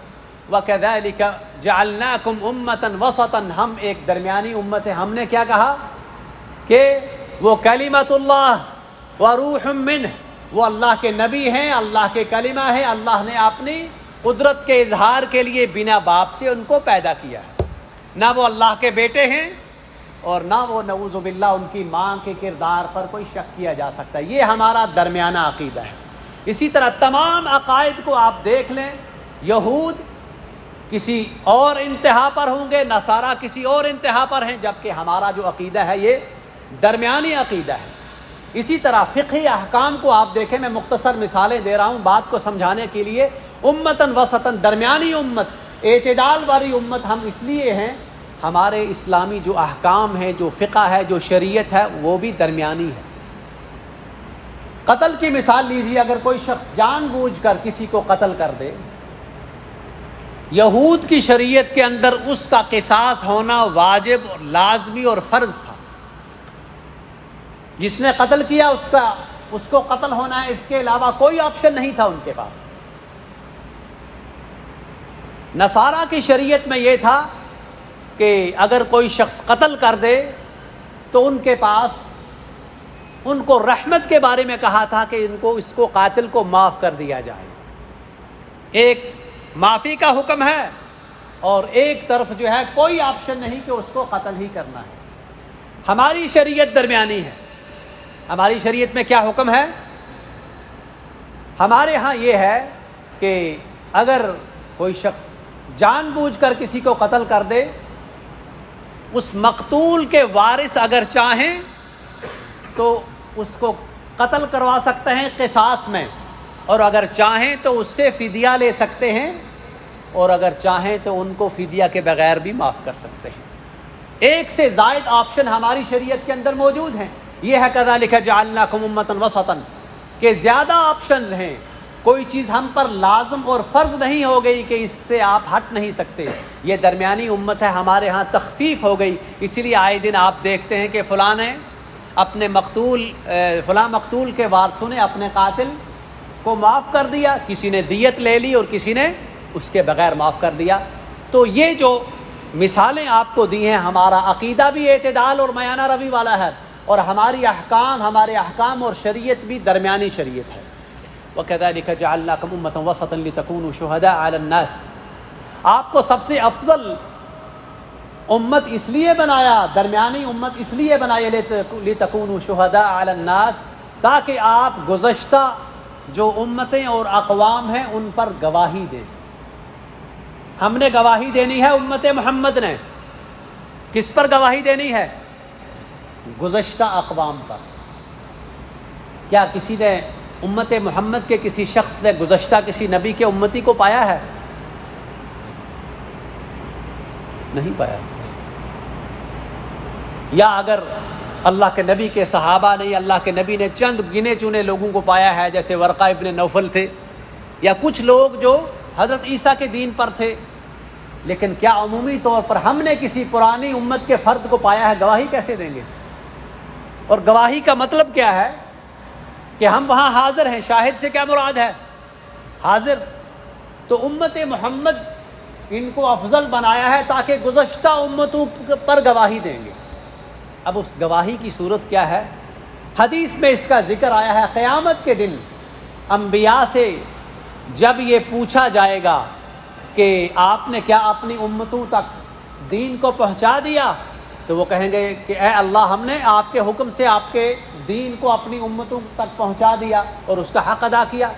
وَكَذَلِكَ جَعَلْنَاكُمْ أُمَّةً وَسَطًا، ہم ایک درمیانی امت ہے۔ ہم نے کیا کہا کہ وہ کلمۃ اللہ وروح منہ، وہ اللہ کے نبی ہیں، اللہ کے کلمہ ہیں، اللہ نے اپنی قدرت کے اظہار کے لیے بنا باپ سے ان کو پیدا کیا ہے۔ نہ وہ اللہ کے بیٹے ہیں اور نہ وہ نعوذ باللہ ان کی ماں کے کردار پر کوئی شک کیا جا سکتا ہے۔ یہ ہمارا درمیانہ عقیدہ ہے۔ اسی طرح تمام عقائد کو آپ دیکھ لیں، یہود کسی اور انتہا پر ہوں گے، نصارہ کسی اور انتہا پر ہیں، جبکہ ہمارا جو عقیدہ ہے یہ درمیانی عقیدہ ہے۔ اسی طرح فقہی احکام کو آپ دیکھیں، میں مختصر مثالیں دے رہا ہوں بات کو سمجھانے کے لیے۔ امتن وسطن، درمیانی امت، اعتدال والی امت ہم اس لیے ہیں، ہمارے اسلامی جو احکام ہیں، جو فقہ ہے، جو شریعت ہے، وہ بھی درمیانی ہے۔ قتل کی مثال لیجیے، اگر کوئی شخص جان بوجھ کر کسی کو قتل کر دے، یہود کی شریعت کے اندر اس کا قصاص ہونا واجب، لازمی اور فرض تھا۔ جس نے قتل کیا اس کو قتل ہونا ہے، اس کے علاوہ کوئی آپشن نہیں تھا ان کے پاس۔ نصارہ کی شریعت میں یہ تھا کہ اگر کوئی شخص قتل کر دے تو ان کے پاس ان کو رحمت کے بارے میں کہا تھا کہ اس کو قاتل کو معاف کر دیا جائے۔ ایک معافی کا حکم ہے اور ایک طرف جو ہے کوئی آپشن نہیں کہ اس کو قتل ہی کرنا ہے۔ ہماری شریعت درمیانی ہے۔ ہماری شریعت میں کیا حکم ہے؟ ہمارے ہاں یہ ہے کہ اگر کوئی شخص جان بوجھ کر کسی کو قتل کر دے، اس مقتول کے وارث اگر چاہیں تو اس کو قتل کروا سکتے ہیں قصاص میں، اور اگر چاہیں تو اس سے فدیہ لے سکتے ہیں، اور اگر چاہیں تو ان کو فدیہ کے بغیر بھی معاف کر سکتے ہیں۔ ایک سے زائد آپشن ہماری شریعت کے اندر موجود ہیں۔ یہ ہے کذالک جعلناکم امۃ وسطا کہ زیادہ آپشنز ہیں، کوئی چیز ہم پر لازم اور فرض نہیں ہو گئی کہ اس سے آپ ہٹ نہیں سکتے۔ یہ درمیانی امت ہے، ہمارے ہاں تخفیف ہو گئی۔ اسی لیے آئے دن آپ دیکھتے ہیں کہ فلاں نے اپنے فلاں مقتول کے وارثوں نے اپنے قاتل کو معاف کر دیا، کسی نے دیت لے لی اور کسی نے اس کے بغیر معاف کر دیا۔ تو یہ جو مثالیں آپ کو دی ہیں، ہمارا عقیدہ بھی اعتدال اور میانہ روی والا ہے، اور ہمارے احکام اور شریعت بھی درمیانی شریعت ہے۔ وَكَذَلِكَ جَعَلْنَاكُمْ أُمَّةً وَسَطًا لِتَكُونُوا شُهَدَاءَ عَلَى النَّاسِ، آپ کو سب سے افضل امت اس لیے بنایا، درمیانی امت اس لیے بنایا لِتَكُونُوا شُهَدَاءَ عَلَى النَّاسِ، تاکہ آپ گزشتہ جو امتیں اور اقوام ہیں ان پر گواہی دیں۔ ہم نے گواہی دینی ہے امت محمد نے، کس پر گواہی دینی ہے؟ گزشتہ اقوام پر۔ کیا کسی نے امت محمد کے کسی شخص نے گزشتہ کسی نبی کے امتی کو پایا ہے؟ نہیں پایا۔ یا اگر اللہ کے نبی کے صحابہ نے، اللہ کے نبی نے چند گنے چنے لوگوں کو پایا ہے، جیسے ورقہ ابن نوفل تھے، یا کچھ لوگ جو حضرت عیسیٰ کے دین پر تھے، لیکن کیا عمومی طور پر ہم نے کسی پرانی امت کے فرد کو پایا ہے؟ گواہی کیسے دیں گے؟ اور گواہی کا مطلب کیا ہے؟ کہ ہم وہاں حاضر ہیں۔ شاہد سے کیا مراد ہے؟ حاضر۔ تو امت محمد ان کو افضل بنایا ہے تاکہ گزشتہ امتوں پر گواہی دیں گے۔ اب اس گواہی کی صورت کیا ہے؟ حدیث میں اس کا ذکر آیا ہے، قیامت کے دن انبیاء سے جب یہ پوچھا جائے گا کہ آپ نے کیا اپنی امتوں تک دین کو پہنچا دیا، تو وہ کہیں گے کہ اے اللہ، ہم نے آپ کے حکم سے آپ کے دین کو اپنی امتوں تک پہنچا دیا اور اس کا حق ادا کیا۔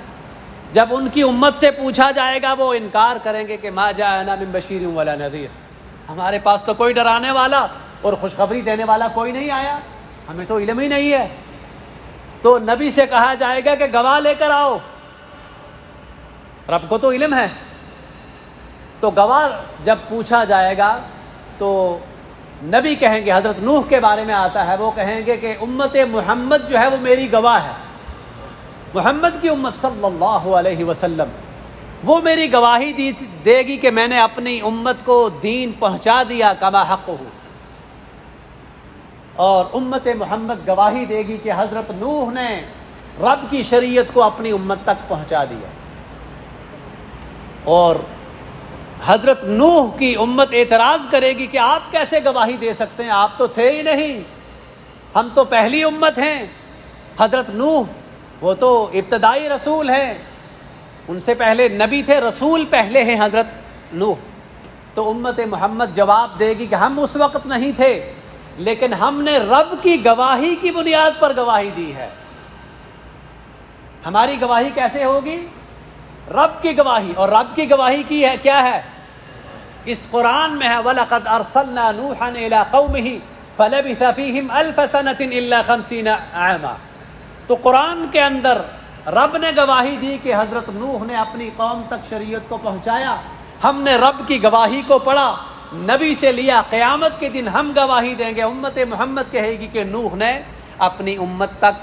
جب ان کی امت سے پوچھا جائے گا، وہ انکار کریں گے کہ ما جاءنا من بشیر ولا نذیر، ہمارے پاس تو کوئی ڈرانے والا اور خوشخبری دینے والا کوئی نہیں آیا، ہمیں تو علم ہی نہیں ہے۔ تو نبی سے کہا جائے گا کہ گواہ لے کر آؤ، رب کو تو علم ہے۔ تو گواہ جب پوچھا جائے گا تو نبی کہیں گے، حضرت نوح کے بارے میں آتا ہے، وہ کہیں گے کہ امت محمد جو ہے وہ میری گواہ ہے، محمد کی امت صلی اللہ علیہ وسلم وہ میری گواہی دے گی کہ میں نے اپنی امت کو دین پہنچا دیا کما حقہ، اور امت محمد گواہی دے گی کہ حضرت نوح نے رب کی شریعت کو اپنی امت تک پہنچا دیا۔ اور حضرت نوح کی امت اعتراض کرے گی کہ آپ کیسے گواہی دے سکتے ہیں، آپ تو تھے ہی نہیں، ہم تو پہلی امت ہیں۔ حضرت نوح وہ تو ابتدائی رسول ہیں، ان سے پہلے نبی تھے، رسول پہلے ہیں حضرت نوح۔ تو امت محمد جواب دے گی کہ ہم اس وقت نہیں تھے، لیکن ہم نے رب کی گواہی کی بنیاد پر گواہی دی ہے۔ ہماری گواہی کیسے ہوگی؟ رب کی گواہی، اور رب کی گواہی کی ہے کیا ہے؟ اس قرآن میں ہے وَلَقَدْ أَرْسَلْنَا نُوحًا إِلَىٰ قَوْمِهِ فَلَبِثَ فِيهِمْ أَلْفَ سَنَةٍ إِلَّا 50 عَامًا۔ تو قرآن کے اندر رب نے گواہی دی کہ حضرت نوح نے اپنی قوم تک شریعت کو پہنچایا، ہم نے رب کی گواہی کو پڑھا، نبی سے لیا، قیامت کے دن ہم گواہی دیں گے۔ امت محمد کہے گی کہ نوح نے اپنی امت تک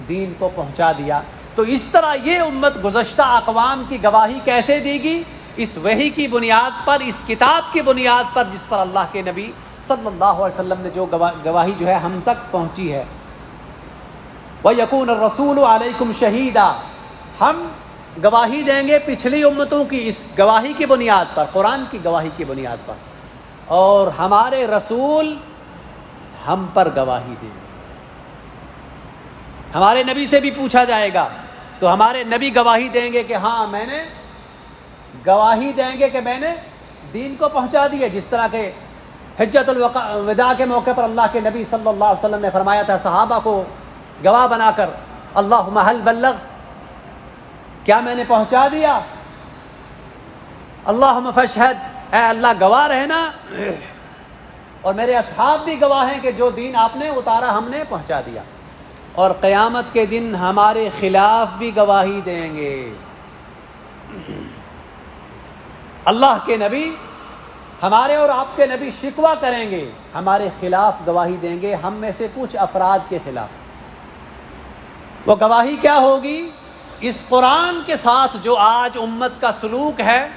دین کو پہنچا دیا۔ تو اس طرح یہ امت گزشتہ اقوام کی گواہی کیسے دے گی؟ اس وحی کی بنیاد پر، اس کتاب کی بنیاد پر جس پر اللہ کے نبی صلی اللہ علیہ وسلم نے جو گواہی جو ہے ہم تک پہنچی ہے۔ وَيَكُونَ الرَّسُولُ عَلَيْكُمْ شَهِيدًا، ہم گواہی دیں گے پچھلی امتوں کی اس گواہی کی بنیاد پر، قرآن کی گواہی کی بنیاد پر، اور ہمارے رسول ہم پر گواہی دیں گے۔ ہمارے نبی سے بھی پوچھا جائے گا تو ہمارے نبی گواہی دیں گے کہ ہاں میں نے گواہی دیں گے کہ میں نے دین کو پہنچا دیا، جس طرح کہ حجۃ الوداع کے موقع پر اللہ کے نبی صلی اللہ علیہ وسلم نے فرمایا تھا صحابہ کو گواہ بنا کر، اللہم هل بلغت، کیا میں نے پہنچا دیا؟ اللہم فاشہد، اے اللہ گواہ رہنا، اور میرے اصحاب بھی گواہ ہیں کہ جو دین آپ نے اتارا ہم نے پہنچا دیا۔ اور قیامت کے دن ہمارے خلاف بھی گواہی دیں گے۔ اللہ کے نبی، ہمارے اور آپ کے نبی شکوہ کریں گے، ہمارے خلاف گواہی دیں گے، ہم میں سے کچھ افراد کے خلاف۔ وہ گواہی کیا ہوگی؟ اس قرآن کے ساتھ جو آج امت کا سلوک ہے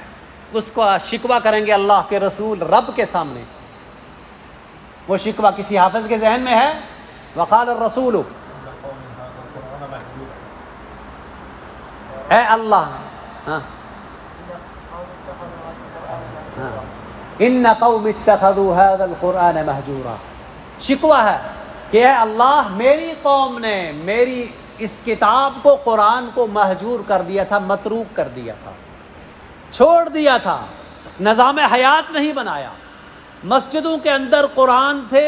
اس کو شکوہ کریں گے اللہ کے رسول رب کے سامنے۔ وہ شکوہ کسی حافظ کے ذہن میں ہے؟ وقال الرسول، اے اللہ، ان قوم اتخذوا هذا القرآن مہجورا، شکوہ ہے کہ اے اللہ میری قوم نے میری اس کتاب کو، قرآن کو مہجور کر دیا تھا، متروک کر دیا تھا، چھوڑ دیا تھا، نظام حیات نہیں بنایا۔ مسجدوں کے اندر قرآن تھے،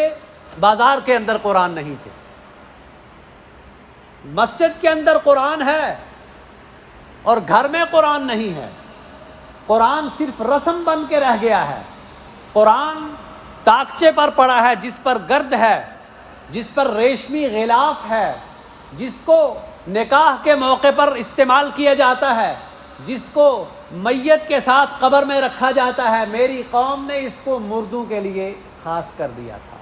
بازار کے اندر قرآن نہیں تھے۔ مسجد کے اندر قرآن ہے اور گھر میں قرآن نہیں ہے۔ قرآن صرف رسم بن کے رہ گیا ہے۔ قرآن تاکچے پر پڑا ہے جس پر گرد ہے، جس پر ریشمی غلاف ہے، جس کو نکاح کے موقع پر استعمال کیا جاتا ہے، جس کو میت کے ساتھ قبر میں رکھا جاتا ہے۔ میری قوم نے اس کو مردوں کے لیے خاص کر دیا تھا۔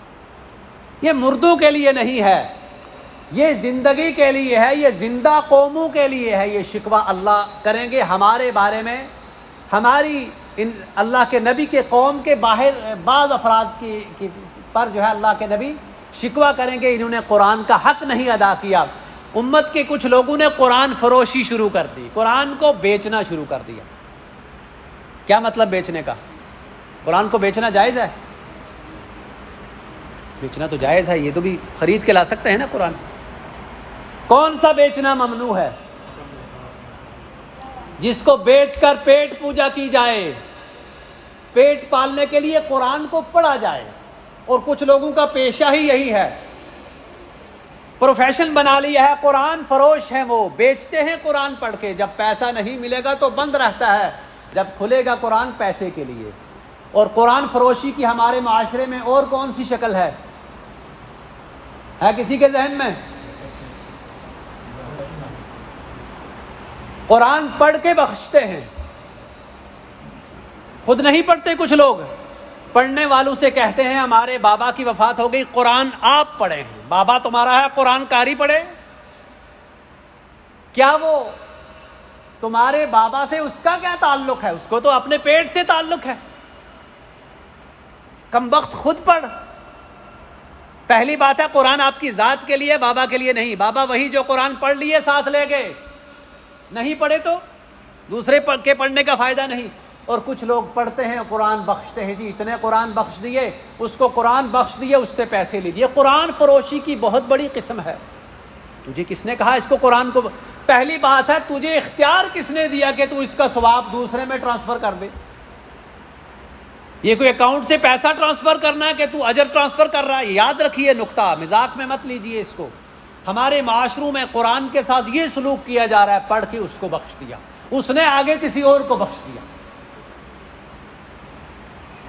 یہ مردوں کے لیے نہیں ہے، یہ زندگی کے لیے ہے، یہ زندہ قوموں کے لیے ہے۔ یہ شکوہ اللہ کریں گے ہمارے بارے میں، ہماری اللہ کے نبی کے قوم کے باہر بعض افراد کی پر جو ہے اللہ کے نبی شکوہ کریں گے انہوں نے قرآن کا حق نہیں ادا کیا۔ امت کے کچھ لوگوں نے قرآن فروشی شروع کر دی، قرآن کو بیچنا شروع کر دیا۔ کیا مطلب بیچنے کا؟ قرآن کو بیچنا جائز ہے؟ بیچنا تو جائز ہے، یہ تو بھی خرید کے لا سکتے ہیں نا قرآن۔ کون سا بیچنا ممنوع ہے؟ جس کو بیچ کر پیٹ پوجا کی جائے، پیٹ پالنے کے لیے قرآن کو پڑھا جائے۔ اور کچھ لوگوں کا پیشہ ہی یہی ہے، پروفیشن بنا لیا ہے، قرآن فروش ہیں، وہ بیچتے ہیں قرآن پڑھ کے۔ جب پیسہ نہیں ملے گا تو بند رہتا ہے، جب کھلے گا قرآن پیسے کے لیے۔ اور قرآن فروشی کی ہمارے معاشرے میں اور کون سی شکل ہے کسی کے ذہن میں؟ قرآن پڑھ کے بخشتے ہیں، خود نہیں پڑھتے۔ کچھ لوگ پڑھنے والوں سے کہتے ہیں ہمارے بابا کی وفات ہو گئی، قرآن آپ پڑھے ہیں، بابا تمہارا ہے قرآن قاری پڑھے۔ کیا وہ تمہارے بابا سے اس کا کیا تعلق ہے؟ اس کو تو اپنے پیٹ سے تعلق ہے۔ کم وقت خود پڑھ۔ پہلی بات ہے قرآن آپ کی ذات کے لیے، بابا کے لیے نہیں۔ بابا وہی جو قرآن پڑھ لیے ساتھ لے گئے، نہیں پڑھے تو دوسرے کے پڑھنے کا فائدہ نہیں۔ اور کچھ لوگ پڑھتے ہیں قرآن بخشتے ہیں، جی اتنے قرآن بخش دیے، اس کو قرآن بخش دیے، اس سے پیسے لیجیے۔ قرآن فروشی کی بہت بڑی قسم ہے۔ تجھے کس نے کہا اس کو قرآن کو؟ پہلی بات ہے تجھے اختیار کس نے دیا کہ تو اس کا ثواب دوسرے میں ٹرانسفر کر دے؟ یہ کوئی اکاؤنٹ سے پیسہ ٹرانسفر کرنا ہے کہ تو اجر ٹرانسفر کر رہا ہے؟ یاد رکھیے نقطہ، مذاق میں مت لیجیے اس کو۔ ہمارے معاشروں میں قرآن کے ساتھ یہ سلوک کیا جا رہا ہے، پڑھ کے اس کو بخش دیا، اس نے آگے کسی اور کو بخش دیا۔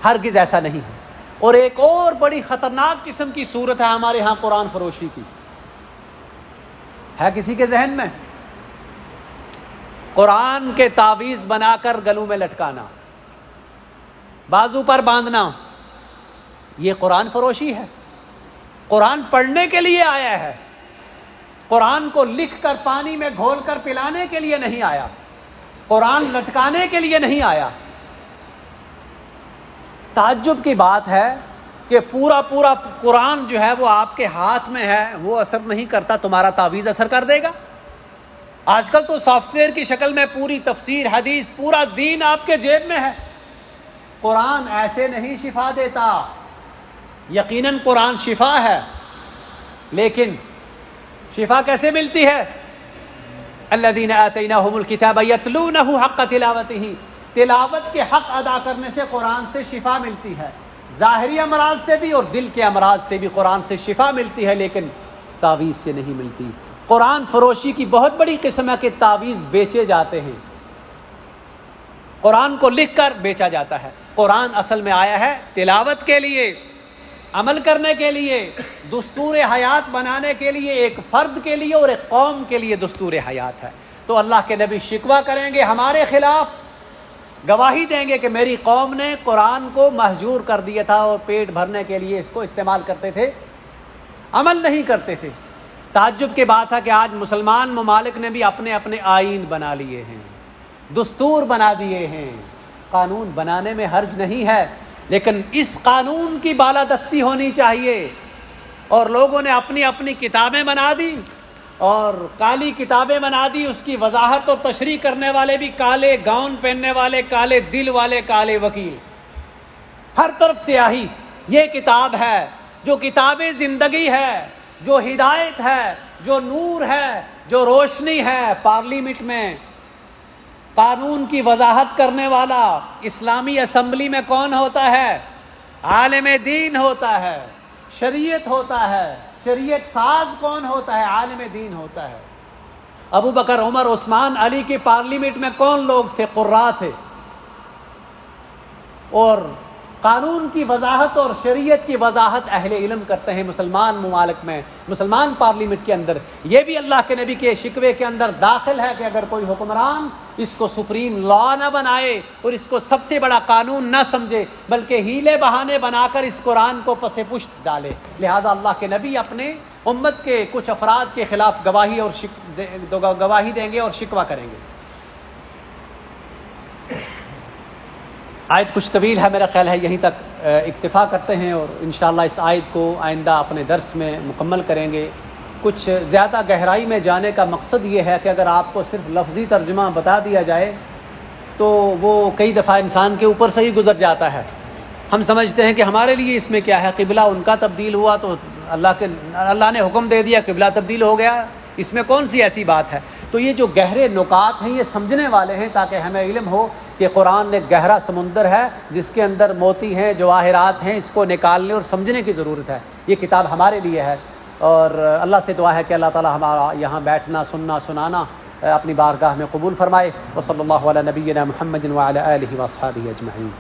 ہرگز ایسا نہیں ہے۔ اور ایک اور بڑی خطرناک قسم کی صورت ہے ہمارے ہاں قرآن فروشی کی، ہے کسی کے ذہن میں؟ قرآن کے تعویذ بنا کر گلوں میں لٹکانا، بازو پر باندھنا، یہ قرآن فروشی ہے۔ قرآن پڑھنے کے لیے آیا ہے، قرآن کو لکھ کر پانی میں گھول کر پلانے کے لیے نہیں آیا، قرآن لٹکانے کے لیے نہیں آیا۔ تعجب کی بات ہے کہ پورا قرآن جو ہے وہ آپ کے ہاتھ میں ہے، وہ اثر نہیں کرتا، تمہارا تعویذ اثر کر دے گا؟ آج کل تو سافٹ ویئر کی شکل میں پوری تفسیر، حدیث، پورا دین آپ کے جیب میں ہے۔ قرآن ایسے نہیں شفا دیتا۔ یقیناً قرآن شفا ہے، لیکن شفا کیسے ملتی ہے؟ الذین آتیناہم الکتاب یتلونہ حق تلاوتہ، تلاوت کے حق ادا کرنے سے قرآن سے شفا ملتی ہے۔ ظاہری امراض سے بھی اور دل کے امراض سے بھی قرآن سے شفا ملتی ہے، لیکن تعویذ سے نہیں ملتی۔ قرآن فروشی کی بہت بڑی قسم ہے کہ تعویذ بیچے جاتے ہیں، قرآن کو لکھ کر بیچا جاتا ہے۔ قرآن اصل میں آیا ہے تلاوت کے لیے، عمل کرنے کے لیے، دستور حیات بنانے کے لیے، ایک فرد کے لیے اور ایک قوم کے لیے دستور حیات ہے۔ تو اللہ کے نبی شکوہ کریں گے ہمارے خلاف، گواہی دیں گے کہ میری قوم نے قرآن کو مہجور کر دیا تھا اور پیٹ بھرنے کے لیے اس کو استعمال کرتے تھے، عمل نہیں کرتے تھے۔ تعجب کی بات ہے کہ آج مسلمان ممالک نے بھی اپنے اپنے آئین بنا لیے ہیں، دستور بنا دیے ہیں۔ قانون بنانے میں حرج نہیں ہے، لیکن اس قانون کی بالادستی ہونی چاہیے۔ اور لوگوں نے اپنی اپنی کتابیں بنا دی، اور کالی کتابیں بنا دی، اس کی وضاحت اور تشریح کرنے والے بھی کالے گاؤن پہننے والے، کالے دل والے، کالے وکیل، ہر طرف سیاہی۔ یہ کتاب ہے جو کتاب زندگی ہے، جو ہدایت ہے، جو نور ہے، جو روشنی ہے۔ پارلیمنٹ میں قانون کی وضاحت کرنے والا اسلامی اسمبلی میں کون ہوتا ہے؟ عالم دین ہوتا ہے، شریعت ہوتا ہے۔ شریعت ساز کون ہوتا ہے؟ عالم دین ہوتا ہے۔ ابو بکر، عمر، عثمان، علی کی پارلیمنٹ میں کون لوگ تھے؟ قراء تھے۔ اور قانون کی وضاحت اور شریعت کی وضاحت اہل علم کرتے ہیں مسلمان ممالک میں، مسلمان پارلیمنٹ کے اندر۔ یہ بھی اللہ کے نبی کے شکوے کے اندر داخل ہے کہ اگر کوئی حکمران اس کو سپریم لا نہ بنائے اور اس کو سب سے بڑا قانون نہ سمجھے، بلکہ ہیلے بہانے بنا کر اس قرآن کو پس پشت ڈالے، لہٰذا اللہ کے نبی اپنے امت کے کچھ افراد کے خلاف گواہی دیں گے اور شکوہ کریں گے۔ آیت کچھ طویل ہے، میرا خیال ہے یہیں تک اکتفا کرتے ہیں، اور انشاءاللہ اس آیت کو آئندہ اپنے درس میں مکمل کریں گے۔ کچھ زیادہ گہرائی میں جانے کا مقصد یہ ہے کہ اگر آپ کو صرف لفظی ترجمہ بتا دیا جائے تو وہ کئی دفعہ انسان کے اوپر سے ہی گزر جاتا ہے۔ ہم سمجھتے ہیں کہ ہمارے لیے اس میں کیا ہے، قبلہ ان کا تبدیل ہوا تو اللہ نے حکم دے دیا، قبلہ تبدیل ہو گیا، اس میں کون سی ایسی بات ہے؟ تو یہ جو گہرے نکات ہیں یہ سمجھنے والے ہیں، تاکہ ہمیں علم ہو کہ قرآن ایک گہرا سمندر ہے جس کے اندر موتی ہیں، جواہرات ہیں، اس کو نکالنے اور سمجھنے کی ضرورت ہے۔ یہ کتاب ہمارے لیے ہے، اور اللہ سے دعا ہے کہ اللہ تعالی ہمارا یہاں بیٹھنا، سننا، سنانا اپنی بارگاہ میں قبول فرمائے۔ وصلی اللہ علی نبینا محمد وعلی آلہ واصحابہ اجمعین۔